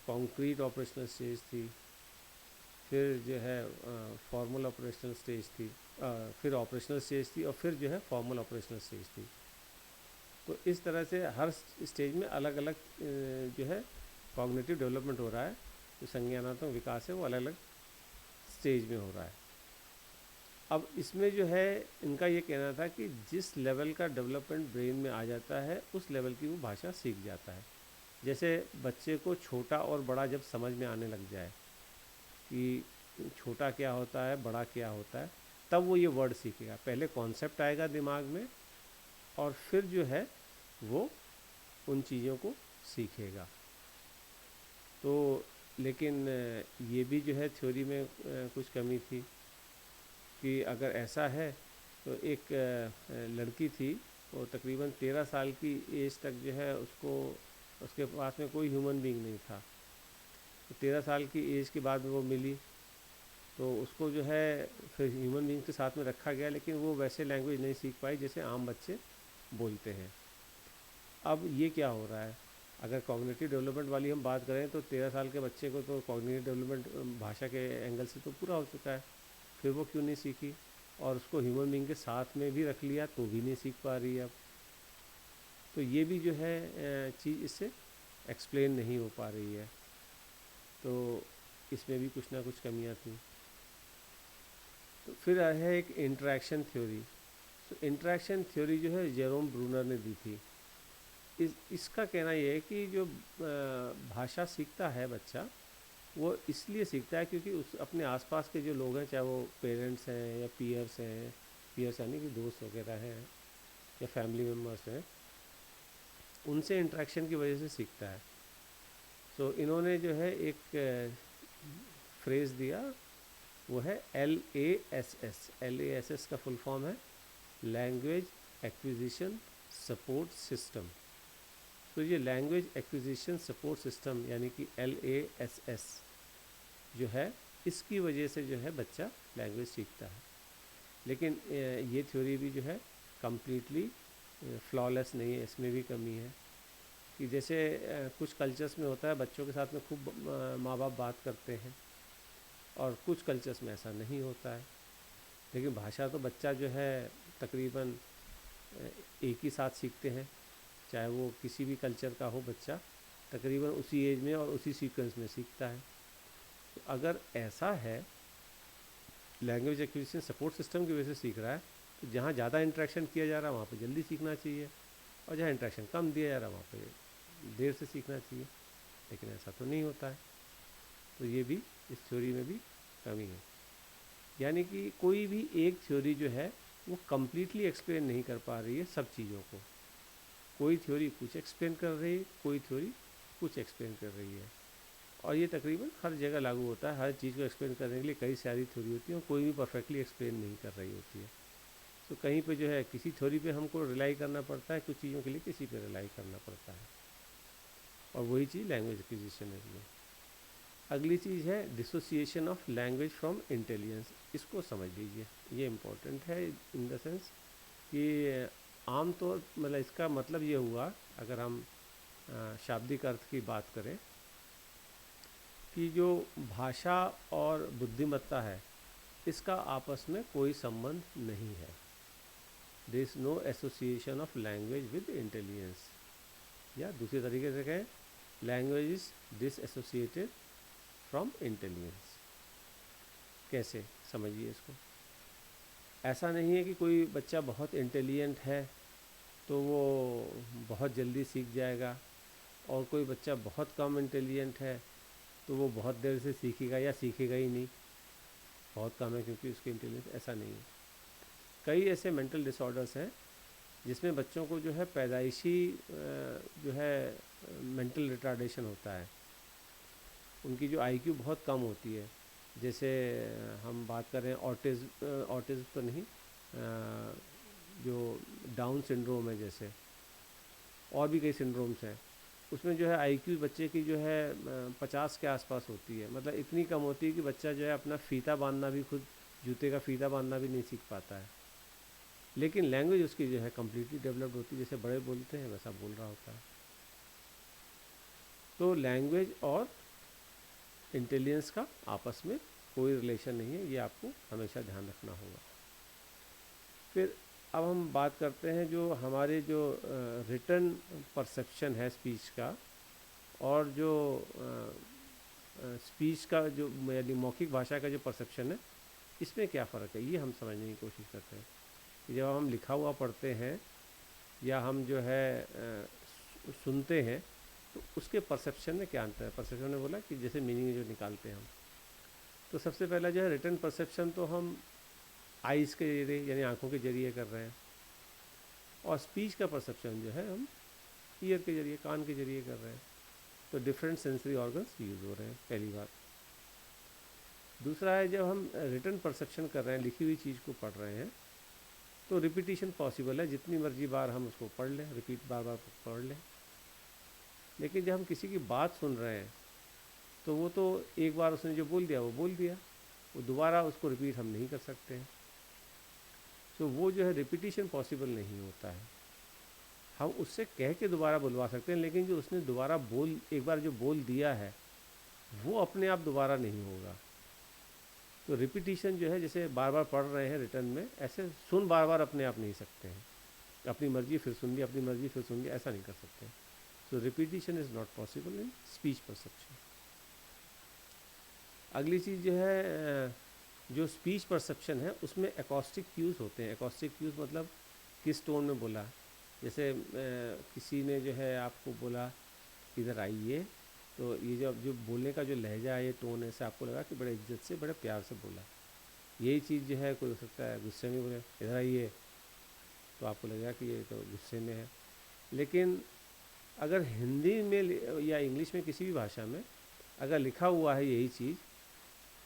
कॉन्क्रीट ऑपरेशनल स्टेज थी, फिर जो है फॉर्मल ऑपरेशनल स्टेज थी, फिर ऑपरेशनल स्टेज थी, और फिर जो है फॉर्मल ऑपरेशनल स्टेज थी। तो इस तरह से हर स्टेज में अलग अलग जो है कॉग्निटिव डेवलपमेंट हो रहा है, जो संज्ञानात्मक विकास है वो अलग अलग स्टेज में हो रहा है। अब इसमें जो है इनका ये कहना था कि जिस लेवल का डेवलपमेंट ब्रेन में आ जाता है उस लेवल की वो भाषा सीख जाता है। जैसे बच्चे को छोटा और बड़ा जब समझ में आने लग जाए कि छोटा क्या होता है, बड़ा क्या होता है, तब वो ये वर्ड सीखेगा। पहले कॉन्सेप्ट आएगा दिमाग में और फिर जो है वो उन चीज़ों को सीखेगा। तो लेकिन ये भी जो है थ्योरी में कुछ कमी थी कि अगर ऐसा है तो एक लड़की थी, वो तकरीबन 13 साल की एज तक जो है उसके पास में कोई ह्यूमन बीइंग नहीं था। तो 13 साल की एज के बाद वो मिली, तो उसको जो है फिर ह्यूमन बीइंग के साथ में रखा गया, लेकिन वो वैसे लैंग्वेज नहीं सीख पाई जैसे आम बच्चे बोलते हैं। अब ये क्या हो रहा है, अगर कॉग्निटिव डेवलपमेंट वाली हम बात करें तो 13 साल के बच्चे को तो कॉग्निटिव डेवलपमेंट भाषा के एंगल से तो पूरा हो चुका है, फिर वो क्यों नहीं सीखी? और उसको ह्यूमन बीइंग के साथ में भी रख लिया तो भी नहीं सीख पा रही है अब। तो ये भी जो है चीज़ इससे एक्सप्लेन नहीं हो पा रही है। तो इसमें भी कुछ ना कुछ कमियां थी। तो फिर है एक इंटरेक्शन थ्योरी। तो इंटरेक्शन थ्योरी जो है जेरोम ब्रूनर ने दी थी। इसका कहना ये है कि जो भाषा सीखता है बच्चा, वो इसलिए सीखता है क्योंकि उस अपने आसपास के जो लोग हैं, चाहे वो पेरेंट्स हैं या पीयर्स यानी कि दोस्त वगैरह हैं या फैमिली मेम्बर्स हैं, उनसे इंटरेक्शन की वजह से सीखता है। तो इन्होंने जो है एक फ्रेज़ दिया, वो है LASS। LASS का फुल फॉर्म है लैंग्वेज एक्विजिशन सपोर्ट सिस्टम। तो ये लैंग्वेज एक्विजिशन सपोर्ट सिस्टम यानी कि LASS जो है, इसकी वजह से जो है बच्चा लैंग्वेज सीखता है। लेकिन ये थ्योरी भी जो है कम्प्लीटली फ्लॉलेस नहीं है, इसमें भी कमी है। कि जैसे कुछ कल्चर्स में होता है बच्चों के साथ में खूब माँ बाप बात करते हैं, और कुछ कल्चर्स में ऐसा नहीं होता है। लेकिन भाषा तो बच्चा जो है तकरीबन एक ही साथ सीखते हैं, चाहे वो किसी भी कल्चर का हो, बच्चा तकरीबन उसी एज में और उसी सीक्वेंस में सीखता है। तो अगर ऐसा है, लैंग्वेज एक्विजिशन सपोर्ट सिस्टम की वजह से सीख रहा है, तो जहाँ ज़्यादा इंटरेक्शन किया जा रहा है वहाँ पे जल्दी सीखना चाहिए, और जहाँ इंटरेक्शन कम दिया जा रहा है वहाँ पे देर से सीखना चाहिए। लेकिन ऐसा तो नहीं होता है। तो ये भी इस थ्योरी में भी कमी है। यानी कि कोई भी एक थ्योरी जो है वो कम्प्लीटली एक्सप्लेन नहीं कर पा रही है सब चीज़ों को। कोई थ्योरी कुछ एक्सप्लेन कर रही है, कोई थ्योरी कुछ एक्सप्लेन कर रही है, और ये तकरीबन हर जगह लागू होता है। हर चीज़ को एक्सप्लेन करने के लिए कई सारी थ्योरी होती है और कोई भी परफेक्टली एक्सप्लेन नहीं कर रही होती है। तो कहीं पे जो है किसी थ्योरी पे हमको रिलाई करना पड़ता है, कुछ चीज़ों के लिए किसी पे रिलाई करना पड़ता है, और वही चीज़ लैंग्वेज एक्विजिशन है। अगली चीज़ है dissociation of language from intelligence. इसको समझ लीजिए, ये इम्पोर्टेंट है इन द सेंस कि आम तौर मतलब इसका मतलब ये हुआ, अगर हम शाब्दिक अर्थ की बात करें, कि जो भाषा और बुद्धिमत्ता है इसका आपस में कोई संबंध नहीं है। There is no association of language with intelligence, या दूसरे तरीके से कहें, language is dissociated from intelligence. कैसे समझिए इसको? ऐसा नहीं है कि कोई बच्चा बहुत इंटेलिजेंट है तो वो बहुत जल्दी सीख जाएगा, और कोई बच्चा बहुत कम इंटेलिजेंट है तो वो बहुत देर से सीखेगा या सीखेगा ही नहीं, बहुत कम है क्योंकि उसकी इंटेलिजेंस। ऐसा नहीं है। कई ऐसे मेंटल डिसऑर्डर्स हैं जिसमें बच्चों को जो है पैदाइशी जो है मेंटल रिटार्डेशन होता है, उनकी जो आईक्यू बहुत कम होती है। जैसे हम बात करें ऑटिज़म तो नहीं, जो डाउन सिंड्रोम है, जैसे और भी कई सिंड्रोम्स हैं, उसमें जो है आईक्यू बच्चे की जो है 50 के आसपास होती है। मतलब इतनी कम होती है कि बच्चा जो है अपना फ़ीता बांधना भी, खुद जूते का फ़ीता बांधना भी नहीं सीख पाता है। लेकिन लैंग्वेज उसकी जो है कम्प्लीटली डेवलप्ड होती है, जैसे बड़े बोलते हैं वैसा बोल रहा होता है। तो लैंग्वेज और इंटेलिजेंस का आपस में कोई रिलेशन नहीं है, ये आपको हमेशा ध्यान रखना होगा। फिर अब हम बात करते हैं जो हमारे जो रिटन परसेप्शन है स्पीच का, और जो स्पीच का जो यानी मौखिक भाषा का जो परसेप्शन है, इसमें क्या फ़र्क है, ये हम समझने की कोशिश करते हैं। कि जब हम लिखा हुआ पढ़ते हैं या हम जो है सुनते हैं, तो उसके परसेप्शन में क्या अंतर है। परसेप्शन ने बोला कि जैसे मीनिंग जो निकालते हैं हम, तो सबसे पहला जो है रिटन परसेप्शन तो हम आइज़ के जरिए यानी आँखों के जरिए कर रहे हैं, और स्पीच का परसेप्शन जो है हम ईयर के जरिए, कान के जरिए कर रहे हैं। तो डिफरेंट सेंसरी ऑर्गन्स यूज़ हो रहे हैं, पहली बात। दूसरा है जब हम रिटन परसेप्शन कर रहे हैं, लिखी हुई चीज़ को पढ़ रहे हैं, तो रिपीटिशन पॉसिबल है, जितनी मर्जी बार हम उसको पढ़ लें, रिपीट बार बार पढ़ लें। लेकिन जब हम किसी की बात सुन रहे हैं, तो वो तो एक बार उसने जो बोल दिया वो बोल दिया, वो दोबारा उसको रिपीट हम नहीं कर सकते हैं। तो वो जो है रिपीटिशन पॉसिबल नहीं होता है। हम उससे कह के दोबारा बुलवा सकते हैं, लेकिन जो उसने दोबारा एक बार जो बोल दिया है, वो अपने आप दोबारा नहीं होगा। तो रिपीटिशन जो है, जैसे बार बार पढ़ रहे हैं रिटर्न में, ऐसे सुन बार बार अपने आप नहीं सकते हैं। अपनी मर्जी फिर सुन ली, अपनी मर्जी फिर सुन ली, ऐसा नहीं कर सकते। So repetition is not possible in speech perception. अगली चीज़ जो है, जो स्पीच परसेप्शन है उसमें एकॉस्टिक क्यूज़ होते हैं। एकॉस्टिक क्यूज़ मतलब किस टोन में बोला। जैसे किसी ने जो है आपको बोला इधर आइए, तो ये जो बोलने का जो लहजा है, ये टोन है, से आपको लगा कि बड़े इज्जत से बड़े प्यार से बोला। यही चीज़ जो है कोई हो सकता है गुस्से में बोले इधर आइए, तो आपको लगेगा कि ये तो गुस्से में है। लेकिन अगर हिंदी में या इंग्लिश में किसी भी भाषा में अगर लिखा हुआ है यही चीज़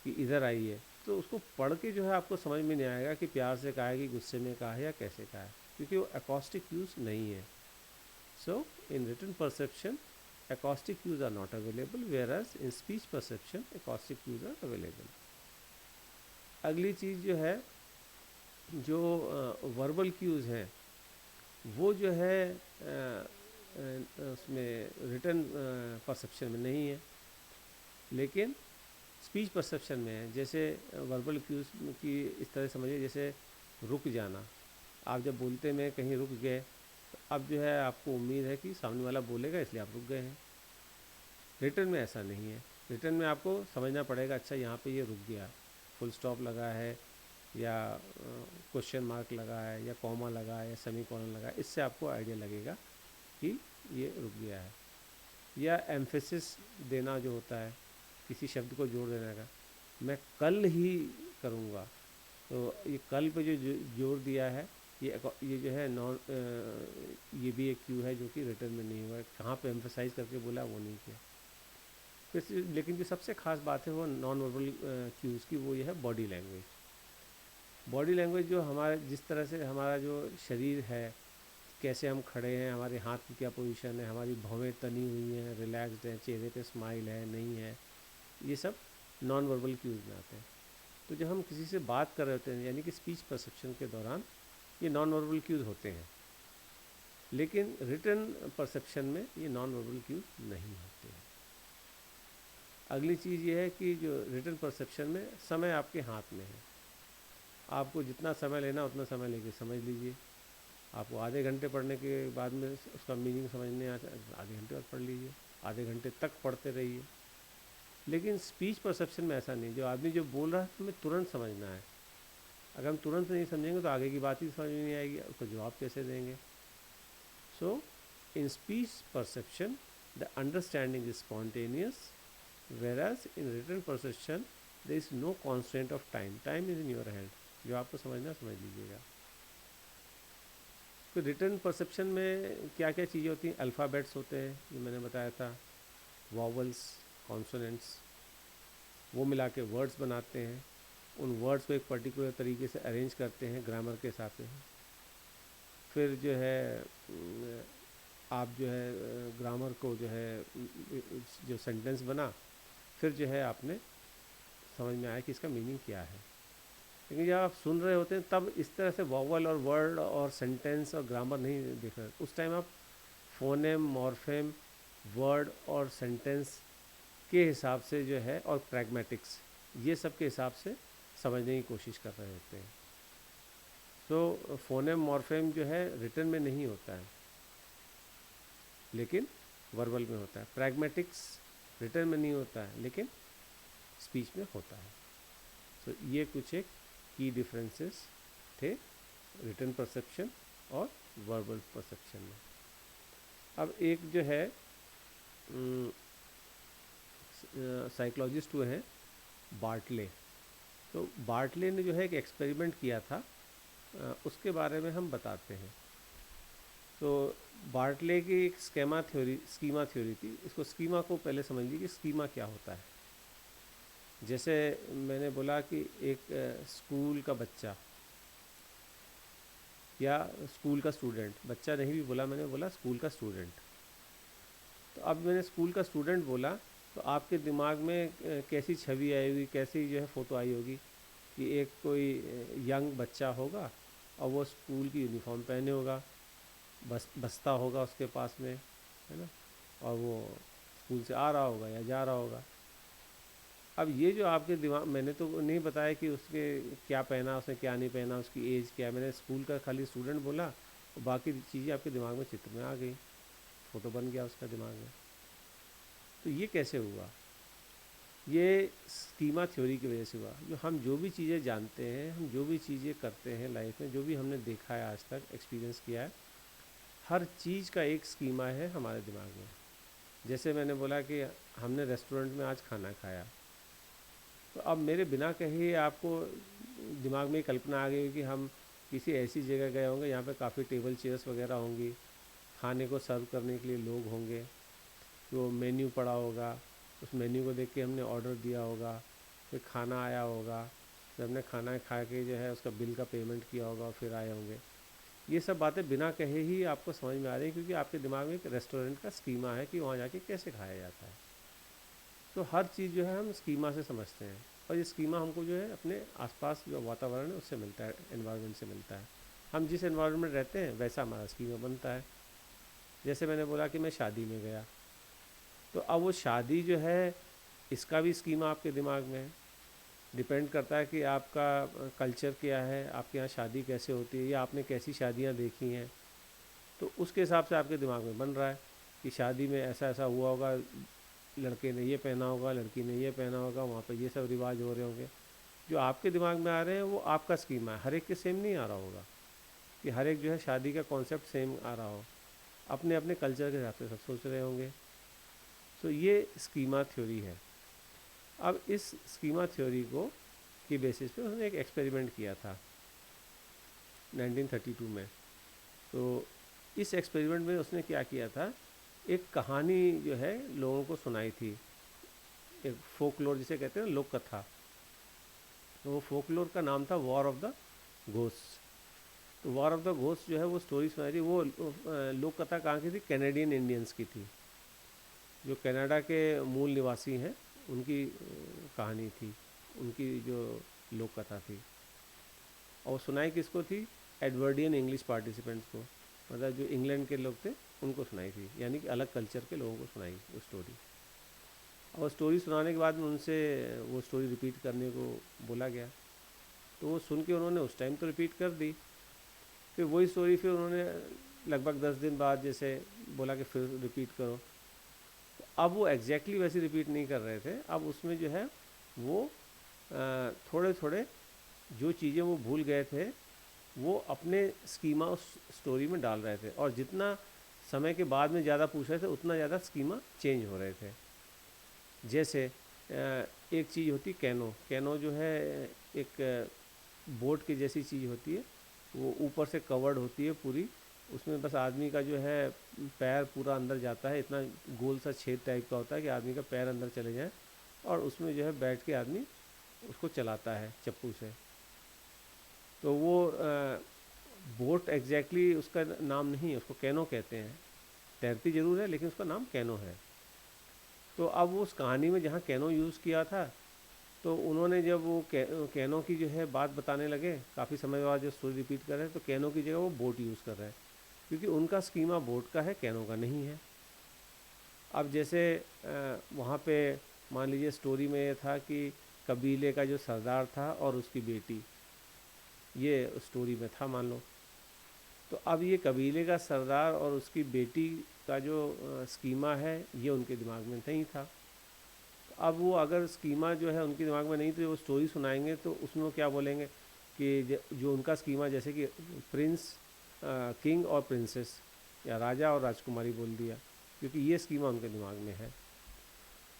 कि इधर आइए, तो उसको पढ़ के जो है आपको समझ में नहीं आएगा कि प्यार से कहा है कि गुस्से में कहा है या कैसे कहा है, क्योंकि वो एकॉस्टिक क्यूज़ नहीं है। So in written perception acoustic cues are not available, whereas in speech perception acoustic cues are available. अगली चीज़ जो है, जो वर्बल क्यूज़ हैं, वो जो है उसमें रिटन परसेप्शन में नहीं है, लेकिन स्पीच परसेप्शन में है। जैसे वर्बल क्यूज़ की इस तरह समझिए, जैसे रुक जाना। आप जब बोलते में कहीं रुक गए, तो अब जो है आपको उम्मीद है कि सामने वाला बोलेगा, इसलिए आप रुक गए हैं। रिटर्न में ऐसा नहीं है। रिटर्न में आपको समझना पड़ेगा, अच्छा यहाँ पे ये रुक गया, फुल स्टॉप लगा है या क्वेश्चन मार्क लगा है या कॉमा लगा है या सेमी कॉलन लगा है, इससे आपको आइडिया लगेगा कि ये रुक गया है। या एम्फेसिस देना जो होता है, किसी शब्द को जोड़ देने का, मैं कल ही करूँगा, तो ये कल पे जो जोड़ दिया है, ये जो है ये भी एक क्यू है जो कि रिटर्न में नहीं हुआ है। कहाँ पे एम्फेसाइज करके बोला वो नहीं किया। फिर लेकिन जो सबसे ख़ास बात है वो नॉन वर्बल क्यूज़ की, वो ये है बॉडी लैंग्वेज। बॉडी लैंग्वेज जो हमारे, जिस तरह से हमारा जो शरीर है, कैसे हम खड़े हैं, हमारे हाथ की क्या पोजीशन है, हमारी भौवें तनी हुई हैं, रिलैक्स्ड हैं, चेहरे पे स्माइल है नहीं है, ये सब नॉन वर्बल क्यूज़ में आते हैं। तो जब हम किसी से बात कर रहे होते हैं, यानी कि स्पीच परसेप्शन के दौरान, ये नॉन वर्बल क्यूज़ होते हैं, लेकिन रिटन परसेप्शन में ये नॉन वर्बल क्यूज़ नहीं होते हैं। अगली चीज़ ये है कि जो रिटन परसेप्शन में समय आपके हाथ में है, आपको जितना समय लेना उतना समय लेके समझ लीजिए। आपको आधे घंटे पढ़ने के बाद में उसका मीनिंग समझने आता है, आधे घंटे बाद पढ़ लीजिए, आधे घंटे तक पढ़ते रहिए। लेकिन स्पीच परसेप्शन में ऐसा नहीं, जो आदमी जो बोल रहा है हमें तुरंत समझना है। अगर हम तुरंत नहीं समझेंगे तो आगे की बात ही समझ में नहीं आएगी, उसको जवाब कैसे देंगे। So in speech perception the understanding is spontaneous, whereas in written perception there is no constraint of time. Time is in your hand. जो आपको समझना समझ लीजिएगा। तो रिटन परसेप्शन में क्या क्या चीज़ें होती हैं, अल्फ़ाबेट्स होते हैं जो मैंने बताया था, वॉवल्स, कॉन्सोनेंट्स, वो मिला के वर्ड्स बनाते हैं। उन वर्ड्स को एक पर्टिकुलर तरीके से अरेंज करते हैं ग्रामर के हिसाब से। फिर जो है आप जो है ग्रामर को जो है, जो सेंटेंस बना, फिर जो है आपने समझ में आया कि इसका मीनिंग क्या है। लेकिन जब आप सुन रहे होते हैं तब इस तरह से वॉवल और वर्ड और सेंटेंस और ग्रामर नहीं देख रहे, उस टाइम आप फोनेम, मॉर्फेम वर्ड और सेंटेंस के हिसाब से जो है, और प्रैग्मेटिक्स, ये सब के हिसाब से समझने की कोशिश कर रहे होते हैं। तो फोनेम मॉर्फेम जो है रिटन में नहीं होता है, लेकिन वर्बल में होता है। प्रैग्मेटिक्स रिटन में नहीं होता है, लेकिन स्पीच में होता है। तो ये कुछ एक की डिफरेंसेस थे रिटन परसेप्शन और वर्बल परसेप्शन में। अब एक जो है साइकोलॉजिस्ट हुए हैं बार्टले। तो बार्टले ने जो है एक एक्सपेरिमेंट किया था, उसके बारे में हम बताते हैं। तो बार्टले की एक स्कीमा थ्योरी थी। इसको स्कीमा को पहले समझ लीजिए कि स्कीमा क्या होता है। जैसे मैंने बोला कि एक स्कूल का बच्चा या स्कूल का स्टूडेंट, बच्चा नहीं भी बोला, मैंने बोला स्कूल का स्टूडेंट। तो अब मैंने स्कूल का स्टूडेंट बोला, तो आपके दिमाग में कैसी छवि आई होगी, कैसी जो है फ़ोटो आई होगी कि एक कोई यंग बच्चा होगा और वो स्कूल की यूनिफॉर्म पहने होगा, बस्ता होगा उसके पास में, है ना, और वो स्कूल से आ रहा होगा या जा रहा होगा। अब ये जो आपके दिमाग, मैंने तो नहीं बताया कि उसके क्या पहना, उसने क्या नहीं पहना, उसकी एज क्या है, मैंने स्कूल का खाली स्टूडेंट बोला और बाकी चीज़ें आपके दिमाग में चित्र में आ गई, फ़ोटो बन गया उसका दिमाग में। तो ये कैसे हुआ? ये स्कीमा थ्योरी की वजह से हुआ। जो भी चीज़ें जानते हैं, हम जो भी चीज़ें करते हैं लाइफ में, जो भी हमने देखा है आज तक, एक्सपीरियंस किया है, हर चीज़ का एक स्कीमा है हमारे दिमाग में। जैसे मैंने बोला कि हमने रेस्टोरेंट में आज खाना खाया, तो अब मेरे बिना कहे आपको दिमाग में कल्पना आ गई कि हम किसी ऐसी जगह गए होंगे, यहाँ पे काफ़ी टेबल चेयर्स वगैरह होंगी, खाने को सर्व करने के लिए लोग होंगे, तो मेन्यू पड़ा होगा, उस मेन्यू को देख के हमने ऑर्डर दिया होगा, फिर खाना आया होगा, फिर हमने खाना खा के जो है उसका बिल का पेमेंट किया होगा और फिर आए होंगे। ये सब बातें बिना कहे ही आपको समझ में आ रही हैं, क्योंकि आपके दिमाग में एक रेस्टोरेंट का स्कीमा है कि वहाँ जाके कैसे खाया जाता है। तो हर चीज़ जो है हम स्कीमा से समझते हैं, और ये स्कीमा हमको जो है अपने आसपास जो वातावरण है उससे मिलता है, एनवायरनमेंट से मिलता है। हम जिस एनवायरनमेंट में रहते हैं वैसा हमारा स्कीमा बनता है। जैसे मैंने बोला कि मैं शादी में गया, तो अब वो शादी जो है, इसका भी स्कीमा आपके दिमाग में है। डिपेंड करता है कि आपका कल्चर क्या है, आपके यहाँ शादी कैसे होती है, या आपने कैसी शादियाँ देखी हैं, तो उसके हिसाब से आपके दिमाग में बन रहा है कि शादी में ऐसा ऐसा हुआ होगा, लड़के ने ये पहना होगा, लड़की ने ये पहना होगा, वहाँ पर ये सब रिवाज हो रहे होंगे। जो आपके दिमाग में आ रहे हैं वो आपका स्कीमा है। हर एक के सेम नहीं आ रहा होगा कि हर एक जो है शादी का कॉन्सेप्ट सेम आ रहा हो, अपने अपने कल्चर के हिसाब से सब सोच रहे होंगे। तो ये स्कीमा थ्योरी है। अब इस स्कीमा थ्योरी को की बेसिस पे उसने एक एक्सपेरिमेंट किया था 1932 में। तो इस एक्सपेरिमेंट में उसने क्या किया था, एक कहानी जो है लोगों को सुनाई थी, एक फोकलोर जिसे कहते हैं ना, लोक कथा। तो वो फोकलोर का नाम था वॉर ऑफ द घोस्ट। तो वॉर ऑफ द घोस्ट जो है वो स्टोरी सुनाई थी। वो लोक कथा कहाँ की थी? कैनेडियन इंडियंस की थी, जो कनाडा के मूल निवासी हैं उनकी कहानी थी, उनकी जो लोक कथा थी। और सुनाई किसको थी? एडवर्डियन इंग्लिश पार्टिसिपेंट्स को, मतलब जो इंग्लैंड के लोग थे उनको सुनाई थी, यानी कि अलग कल्चर के लोगों को सुनाई वो स्टोरी। और स्टोरी सुनाने के बाद में उनसे वो स्टोरी रिपीट करने को बोला गया, तो वो सुन के उन्होंने उस टाइम तो रिपीट कर दी। फिर वही स्टोरी फिर उन्होंने लगभग 10 दिन बाद जैसे बोला कि फिर रिपीट करो। तो अब वो एग्जैक्टली वैसे रिपीट नहीं कर रहे थे, अब उसमें जो है वो थोड़े थोड़े जो चीज़ें वो भूल गए थे वो अपने स्कीमा उस स्टोरी में डाल रहे थे, और जितना समय के बाद में ज़्यादा पूछ रहे थे उतना ज़्यादा स्कीमा चेंज हो रहे थे। जैसे एक चीज़ होती कैनो। कैनो जो है एक बोट की जैसी चीज़ होती है, वो ऊपर से कवर्ड होती है पूरी, उसमें बस आदमी का जो है पैर पूरा अंदर जाता है, इतना गोल सा छेद टाइप का होता है कि आदमी का पैर अंदर चले जाए, और उसमें जो है बैठ के आदमी उसको चलाता है चप्पू से। तो वो बोट एग्जैक्टली उसका नाम नहीं है, उसको कैनो कहते हैं। तैरती ज़रूर है लेकिन उसका नाम कैनो है। तो अब वो उस कहानी में जहाँ कैनो यूज़ किया था, तो उन्होंने जब वो कैनो की जो है बात बताने लगे, काफ़ी समय बाद जो स्टोरी रिपीट कर रहे हैं, तो कैनो की जगह वो बोट यूज़ कर रहे हैं, क्योंकि उनका स्कीमा बोट का है, कैनो का नहीं है। अब जैसे वहाँ पे मान लीजिए स्टोरी में ये था कि कबीले का जो सरदार था और उसकी बेटी, ये स्टोरी में था मान लो। तो अब ये कबीले का सरदार और उसकी बेटी का जो स्कीमा है ये उनके दिमाग में नहीं था। तो अब वो अगर स्कीमा जो है उनके दिमाग में नहीं, तो वो स्टोरी सुनाएंगे तो उसमें वो क्या बोलेंगे कि जो उनका स्कीमा, जैसे कि प्रिंस, किंग और प्रिंसेस, या राजा और राजकुमारी बोल दिया, क्योंकि ये स्कीमा उनके दिमाग में है।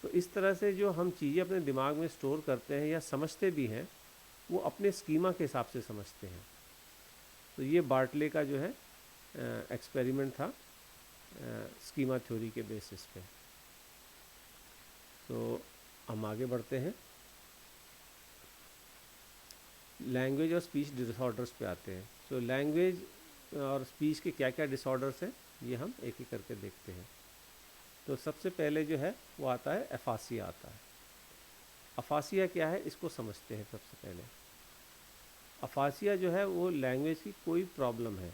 तो इस तरह से जो हम चीज़ें अपने दिमाग में स्टोर करते हैं या समझते भी हैं, वो अपने स्कीमा के हिसाब से समझते हैं। तो ये बार्टले का जो है एक्सपेरिमेंट था स्कीमा थ्योरी के बेसिस पे। तो हम आगे बढ़ते हैं, लैंग्वेज और स्पीच डिसऑर्डर्स पे आते हैं। तो लैंग्वेज और स्पीच के क्या क्या डिसऑर्डर्स हैं ये हम एक एक करके देखते हैं। तो सबसे पहले जो है वो आता है एफासिया आता है। अफासिया क्या है इसको समझते हैं सबसे पहले। अफासिया जो है वो लैंग्वेज की कोई प्रॉब्लम है,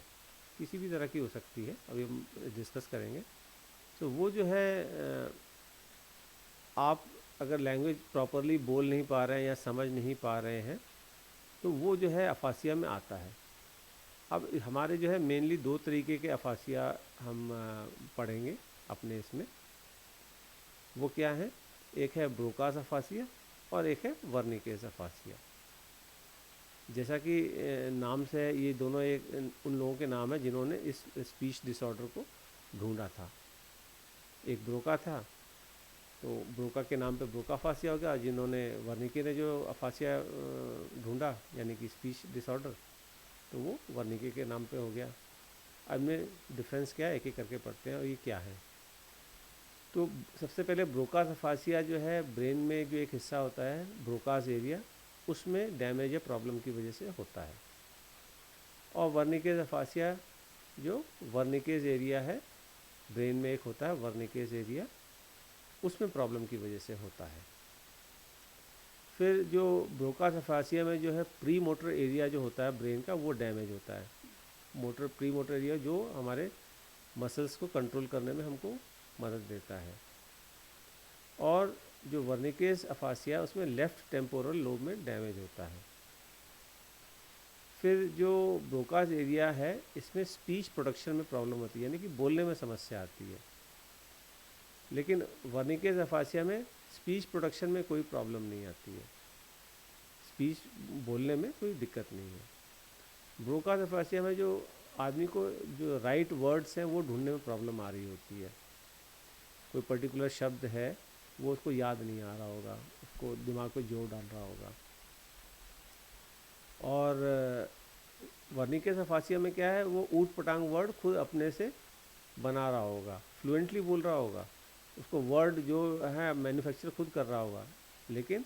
किसी भी तरह की हो सकती है, अभी हम डिस्कस करेंगे। तो वो जो है आप अगर लैंग्वेज प्रॉपरली बोल नहीं पा रहे हैं या समझ नहीं पा रहे हैं तो वो जो है अफासिया में आता है। अब हमारे जो है मेनली दो तरीके के अफासिया हम पढ़ेंगे अपने इसमें। वो क्या है, एक है ब्रोकास अफासिया और एक है वर्निकेस अफासिया। जैसा कि नाम से ये दोनों एक उन लोगों के नाम है जिन्होंने इस स्पीच डिसऑर्डर को ढूंढा था। एक ब्रोका था, तो ब्रोका के नाम पे ब्रोका अफासिया हो गया। जिन्होंने वर्निके ने जो अफासिया ढूंढा यानी कि स्पीच डिसऑर्डर, तो वो वर्निके के नाम पे हो गया। अब में डिफरेंस क्या है एक एक करके पढ़ते हैं और ये क्या है। तो सबसे पहले ब्रोकास अफासिया जो है ब्रेन में जो एक हिस्सा होता है ब्रोकास एरिया, उसमें डैमेज या प्रॉब्लम की वजह से होता है। और वर्निकेज अफासिया जो वर्निकेज एरिया है ब्रेन में एक होता है वर्निकेज एरिया, उसमें प्रॉब्लम की वजह से होता है। फिर जो ब्रोकास अफासिया में जो है प्री मोटर एरिया जो होता है ब्रेन का वो डैमेज होता है। प्री मोटर एरिया जो हमारे मसल्स को कंट्रोल करने में हमको मदद देता है। और जो वर्निकेस अफासिया उसमें लेफ़्ट टेम्पोरल लोब में डैमेज होता है। फिर जो ब्रोकास एरिया है इसमें स्पीच प्रोडक्शन में प्रॉब्लम होती है, यानी कि बोलने में समस्या आती है। लेकिन वर्निकेस अफासिया में स्पीच प्रोडक्शन में कोई प्रॉब्लम नहीं आती है, स्पीच बोलने में कोई दिक्कत नहीं है। ब्रोकास अफासिया में जो आदमी को जो राइट वर्ड्स हैं वो ढूंढने में प्रॉब्लम आ रही होती है। कोई पर्टिकुलर शब्द है वो उसको याद नहीं आ रहा होगा, उसको दिमाग पे जोर डाल रहा होगा। और वर्निकेस अफासिया में क्या है, वो ऊट पटांग वर्ड खुद अपने से बना रहा होगा, फ्लुएंटली बोल रहा होगा, उसको वर्ड जो है मैन्युफैक्चर खुद कर रहा होगा, लेकिन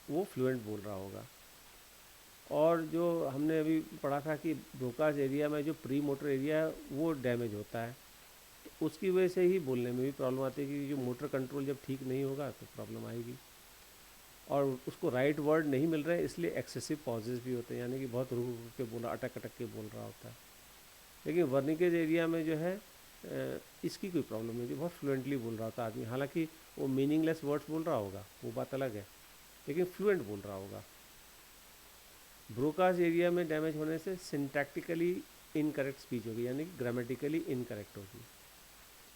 वो फ्लुएंट बोल रहा होगा। और जो हमने अभी पढ़ा था कि ब्रोकास एरिया में जो प्री मोटर एरिया है वो डैमेज होता है, तो उसकी वजह से ही बोलने में भी प्रॉब्लम आती है कि जो मोटर कंट्रोल जब ठीक नहीं होगा तो प्रॉब्लम आएगी। और उसको राइट वर्ड नहीं मिल रहे इसलिए एक्सेसिव पॉजेज भी होते हैं, यानी कि बहुत रुक रुक के बोला, अटक अटक के बोल रहा होता है। लेकिन वर्निकेज एरिया में जो है इसकी कोई प्रॉब्लम नहीं, बहुत फ्लुएंटली बोल रहा होता आदमी, हालांकि वो मीनिंगलेस वर्ड्स बोल रहा होगा वो बात अलग है, लेकिन फ्लुएंट बोल रहा होगा। ब्रोकास एरिया में डैमेज होने से सिंटैक्टिकली इनकरेक्ट स्पीच होगी, यानी कि ग्रामेटिकली इनकरेक्ट होगी।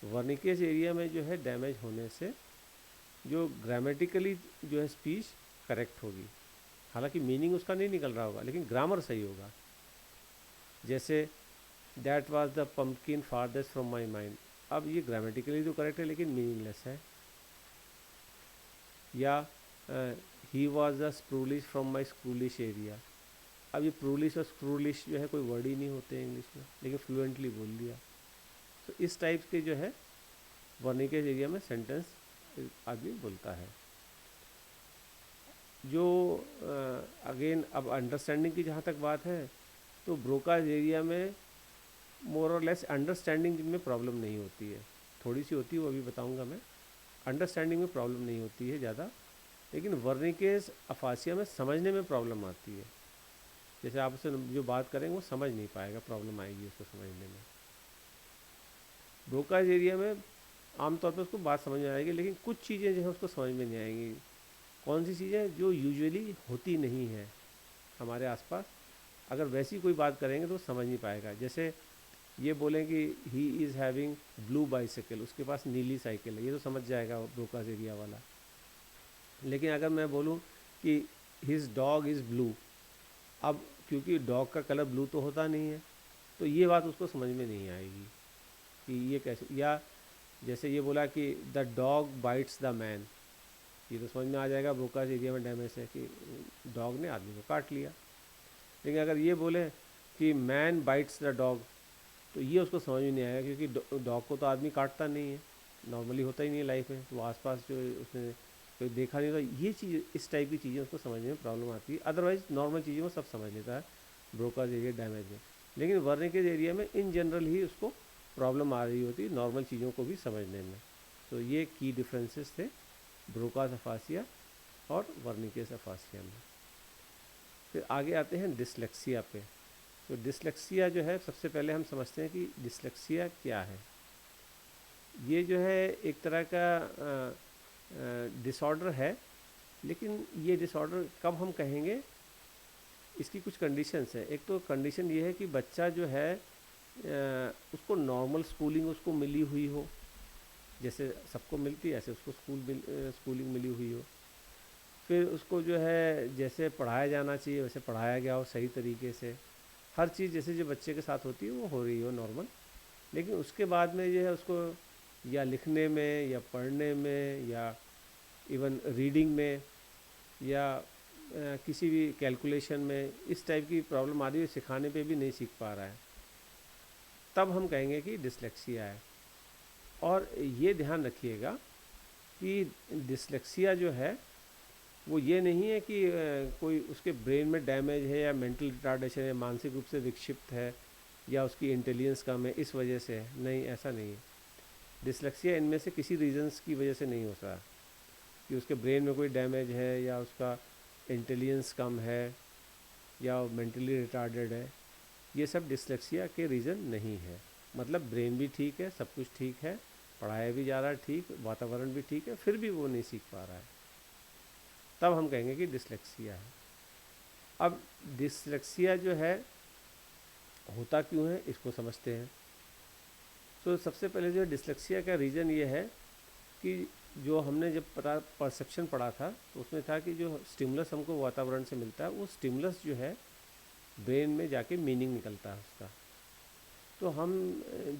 वर्निकेज एरिया में जो है डैमेज होने से जो ग्रामेटिकली जो है स्पीच करेक्ट होगी, हालांकि मीनिंग उसका नहीं निकल रहा होगा लेकिन ग्रामर सही होगा। जैसे that was the pumpkin farthest from my mind, अब ये ग्रामेटिकली तो करेक्ट है लेकिन मीनिंगलेस है। या he was the sprulish from my scrulish area, अब ये प्रूलिश और स्क्रूलिश जो है कोई वर्ड ही नहीं होते हैं इंग्लिश में, लेकिन फ्लुएंटली बोल दिया। तो इस टाइप के जो है वर्निकेज एरिया में सेंटेंस आदमी बोलता है। जो अगेन अब अंडरस्टैंडिंग की जहाँ तक बात है, तो ब्रोकाज एरिया में मोर और लेस अंडरस्टैंडिंग में प्रॉब्लम नहीं होती है, थोड़ी सी होती है वो अभी बताऊंगा मैं। अंडरस्टैंडिंग में प्रॉब्लम नहीं होती है ज़्यादा, लेकिन वर्निकेज अफासिया में समझने में प्रॉब्लम आती है। जैसे आप उससे जो बात करेंगे वो समझ नहीं पाएगा, प्रॉब्लम आएगी उसको समझने में। ब्रोकाज एरिया में आमतौर पे उसको बात समझ में आएगी, लेकिन कुछ चीज़ें जो हैं उसको समझ में नहीं आएंगी। कौन सी चीज़ें जो यूजुअली होती नहीं है हमारे आसपास, अगर वैसी कोई बात करेंगे तो समझ नहीं पाएगा। जैसे ये बोलें कि he is having blue bicycle, उसके पास नीली साइकिल है, ये तो समझ जाएगा ब्रोकास एरिया वाला। लेकिन अगर मैं बोलूँ कि हिज डॉग इज़ ब्लू, अब क्योंकि डॉग का कलर ब्लू तो होता नहीं है, तो ये बात उसको समझ में नहीं आएगी कि ये कैसे। या जैसे ये बोला कि the dog bytes the man, ये तो समझ में आ जाएगा ब्रोकास एरिया में डैमेज है कि डॉग ने आदमी को काट लिया। लेकिन अगर ये बोले कि मैन बाइट्स द डॉग, तो ये उसको समझ में नहीं आएगा, क्योंकि डॉग को तो आदमी काटता नहीं है, नॉर्मली होता ही नहीं है लाइफ में, तो आसपास जो उसने कोई देखा नहीं, तो ये चीज़, इस टाइप की चीज़ें उसको समझने में प्रॉब्लम आती है। अदरवाइज़ नॉर्मल चीज़ें वो सब समझ लेता है ब्रोकास एरिया डैमेज में। लेकिन वर्निकेज एरिया में इन जनरल ही उसको प्रॉब्लम आ रही होती है नॉर्मल चीज़ों को भी समझने में। तो ये की डिफरेंसेस थे ब्रोकास अफासिया और वर्निकेज अफासिया में। फिर आगे आते हैं डिसलेक्सिया पे। तो डिसलेक्सिया जो है, सबसे पहले हम समझते हैं कि डिसलेक्सिया क्या है। ये जो है एक तरह का डिसऑर्डर है, लेकिन ये डिसऑर्डर कब हम कहेंगे, इसकी कुछ कंडीशंस है। एक तो कंडीशन ये है कि बच्चा जो है उसको नॉर्मल स्कूलिंग उसको मिली हुई हो, जैसे सबको मिलती है ऐसे उसको स्कूलिंग मिली हुई हो। फिर उसको जो है जैसे पढ़ाया जाना चाहिए वैसे पढ़ाया गया हो सही तरीके से, हर चीज़ जैसे जो बच्चे के साथ होती है वो हो रही हो नॉर्मल। लेकिन उसके बाद में जो है उसको या लिखने में या पढ़ने में या इवन रीडिंग में या किसी भी कैलकुलेशन में इस टाइप की प्रॉब्लम आ रही है, सिखाने पे भी नहीं सीख पा रहा है, तब हम कहेंगे कि डिसलेक्सिया है। और ये ध्यान रखिएगा कि डिसलेक्सिया जो है वो ये नहीं है कि कोई उसके ब्रेन में डैमेज है या मेंटल रिटार्डेशन है, मानसिक रूप से विक्षिप्त है या उसकी इंटेलिजेंस कम है इस वजह से है, नहीं, ऐसा नहीं है। डिसलेक्सिया इनमें से किसी रीजंस की वजह से नहीं होता कि उसके ब्रेन में कोई डैमेज है या उसका इंटेलिजेंस कम है या मेंटली रिटार्डेड है, ये सब डिसलेक्सिया के रीज़न नहीं है। मतलब ब्रेन भी ठीक है, सब कुछ ठीक है, पढ़ाया भी जा रहा है ठीक, वातावरण भी ठीक है, फिर भी वो नहीं सीख पा रहा है, तब हम कहेंगे कि डिसलेक्सिया है। अब डिसलेक्सिया जो है होता क्यों है इसको समझते हैं। तो सबसे पहले जो डिसलेक्सिया का रीज़न ये है कि जो हमने जब परसेप्शन पढ़ा था तो उसमें था कि जो स्टिमुलस हमको वातावरण से मिलता है वो स्टिमुलस जो है ब्रेन में जाके मीनिंग निकलता है उसका। तो हम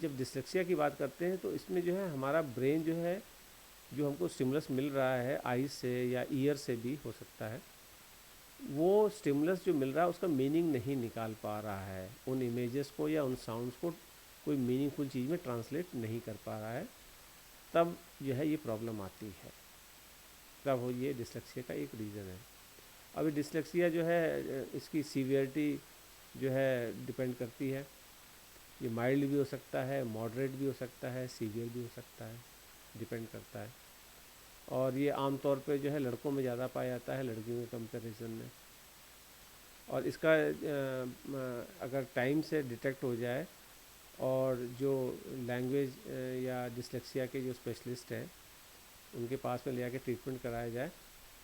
जब डिसलेक्सिया की बात करते हैं तो इसमें जो है हमारा ब्रेन जो है, जो हमको स्टिमुलस मिल रहा है आईज से या ईयर से भी हो सकता है, वो स्टिमुलस जो मिल रहा है उसका मीनिंग नहीं निकाल पा रहा है, उन इमेजेस को या उन साउंड्स को कोई मीनिंगफुल चीज़ में ट्रांसलेट नहीं कर पा रहा है, तब जो है ये प्रॉब्लम आती है। तब हो ये डिसलेक्सिया का एक रीज़न है। अभी डिसलेक्सिया जो है इसकी सीवियरिटी जो है डिपेंड करती है, ये माइल्ड भी हो सकता है, मॉडरेट भी हो सकता है, सीवियर भी हो सकता है, डिपेंड करता है। और ये आमतौर पे जो है लड़कों में ज़्यादा पाया जाता है, लड़कियों के कंपैरिजन में। और इसका अगर टाइम से डिटेक्ट हो जाए और जो लैंग्वेज या डिसलेक्सिया के जो स्पेशलिस्ट हैं उनके पास में ले जाके ट्रीटमेंट कराया जाए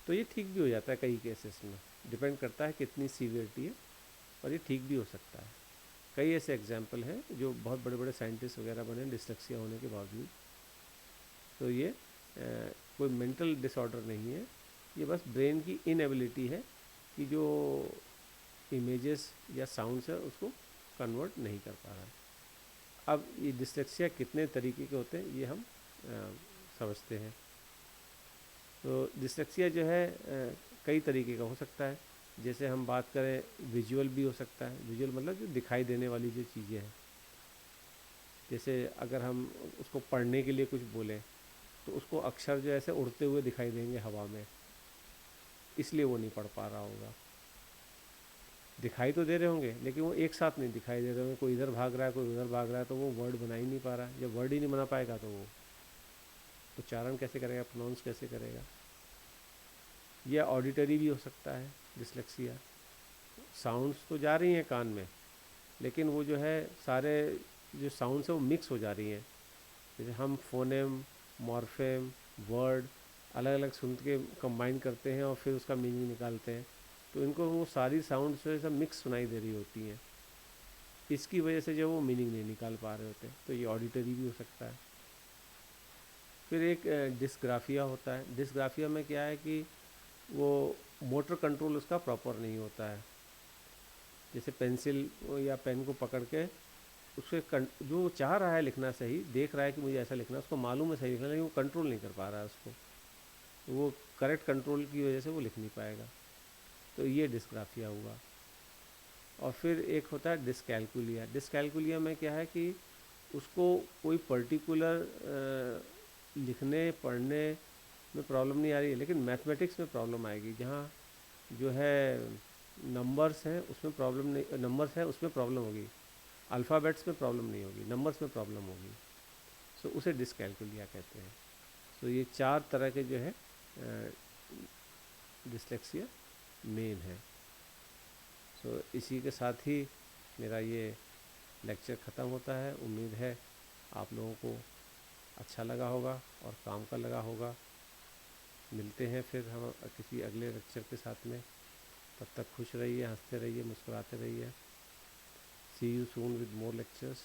तो ये ठीक भी हो जाता है कई केसेस में। डिपेंड करता है कितनी सीवियरिटी है, और ये ठीक भी हो सकता है। कई ऐसे एग्जाम्पल हैं जो बहुत बड़े बड़े साइंटिस्ट वगैरह बने डिसलेक्सिया होने के बावजूद। तो ये कोई मेंटल डिसऑर्डर नहीं है, ये बस ब्रेन की इनएबिलिटी है कि जो इमेजेस या साउंड्स है उसको कन्वर्ट नहीं कर पा रहा है। अब ये डिसलेक्सिया कितने तरीके के होते हैं ये हम समझते हैं। तो डिसलेक्सिया जो है कई तरीके का हो सकता है। जैसे हम बात करें, विजुअल भी हो सकता है। विजुअल मतलब जो दिखाई देने वाली जो चीज़ें हैं, जैसे अगर हम उसको पढ़ने के लिए कुछ बोलें तो उसको अक्षर जो ऐसे उड़ते हुए दिखाई देंगे हवा में, इसलिए वो नहीं पढ़ पा रहा होगा। दिखाई तो दे रहे होंगे लेकिन वो एक साथ नहीं दिखाई दे रहे होंगे, कोई इधर भाग रहा है कोई उधर भाग रहा है, तो वो वर्ड बना ही नहीं पा रहा है। जब वर्ड ही नहीं बना पाएगा तो वो उच्चारण कैसे करेगा, प्रोनाउंस कैसे करेगा। या ऑडिटरी भी हो सकता है डिसलेक्सिया, साउंड्स तो जा रही हैं कान में लेकिन वो जो है सारे जो साउंड्स है वो मिक्स हो जा रही हैं। जैसे हम फोनेम मॉर्फेम, वर्ड अलग अलग सुन के कंबाइन करते हैं और फिर उसका मीनिंग निकालते हैं। तो इनको वो सारी साउंड जो है सब मिक्स सुनाई दे रही होती हैं, इसकी वजह से जो वो मीनिंग नहीं निकाल पा रहे होते। तो ये ऑडिटरी भी हो सकता है। फिर एक डिस्ग्राफिया होता है। डिस्ग्राफिया में क्या है कि वो मोटर कंट्रोल उसका प्रॉपर नहीं होता है। जैसे पेंसिल या पेन को पकड़ के उसके जो चाह रहा है लिखना सही, देख रहा है कि मुझे ऐसा लिखना है, उसको मालूम है सही लिखना, लेकिन वो कंट्रोल नहीं कर पा रहा है उसको। तो वो करेक्ट कंट्रोल की वजह से वो लिख नहीं पाएगा। तो ये डिस्ग्राफिया हुआ। और फिर एक होता है डिस्कैल्कुलिया। डिस्कैल्कुलिया में क्या है कि उसको कोई पर्टिकुलर लिखने पढ़ने में प्रॉब्लम नहीं आ रही है, लेकिन मैथमेटिक्स में प्रॉब्लम आएगी। जहाँ जो है नंबर्स हैं उसमें प्रॉब्लम नहीं, नंबर्स है उसमें प्रॉब्लम होगी, अल्फ़ाबेट्स में प्रॉब्लम नहीं होगी, नंबर्स में प्रॉब्लम होगी। सो उसे डिस्कैल्कुलिया कहते हैं। सो ये 4 तरह के जो है डिसलेक्सिया मेन है। सो इसी के साथ ही मेरा ये लेक्चर ख़त्म होता है। उम्मीद है आप लोगों को अच्छा लगा होगा और काम का लगा होगा। मिलते हैं फिर हम किसी अगले लेक्चर के साथ में। तब तक खुश रहिए, हंसते रहिए, मुस्कुराते रहिए। See you soon with more lectures.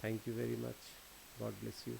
Thank you very much. God bless you.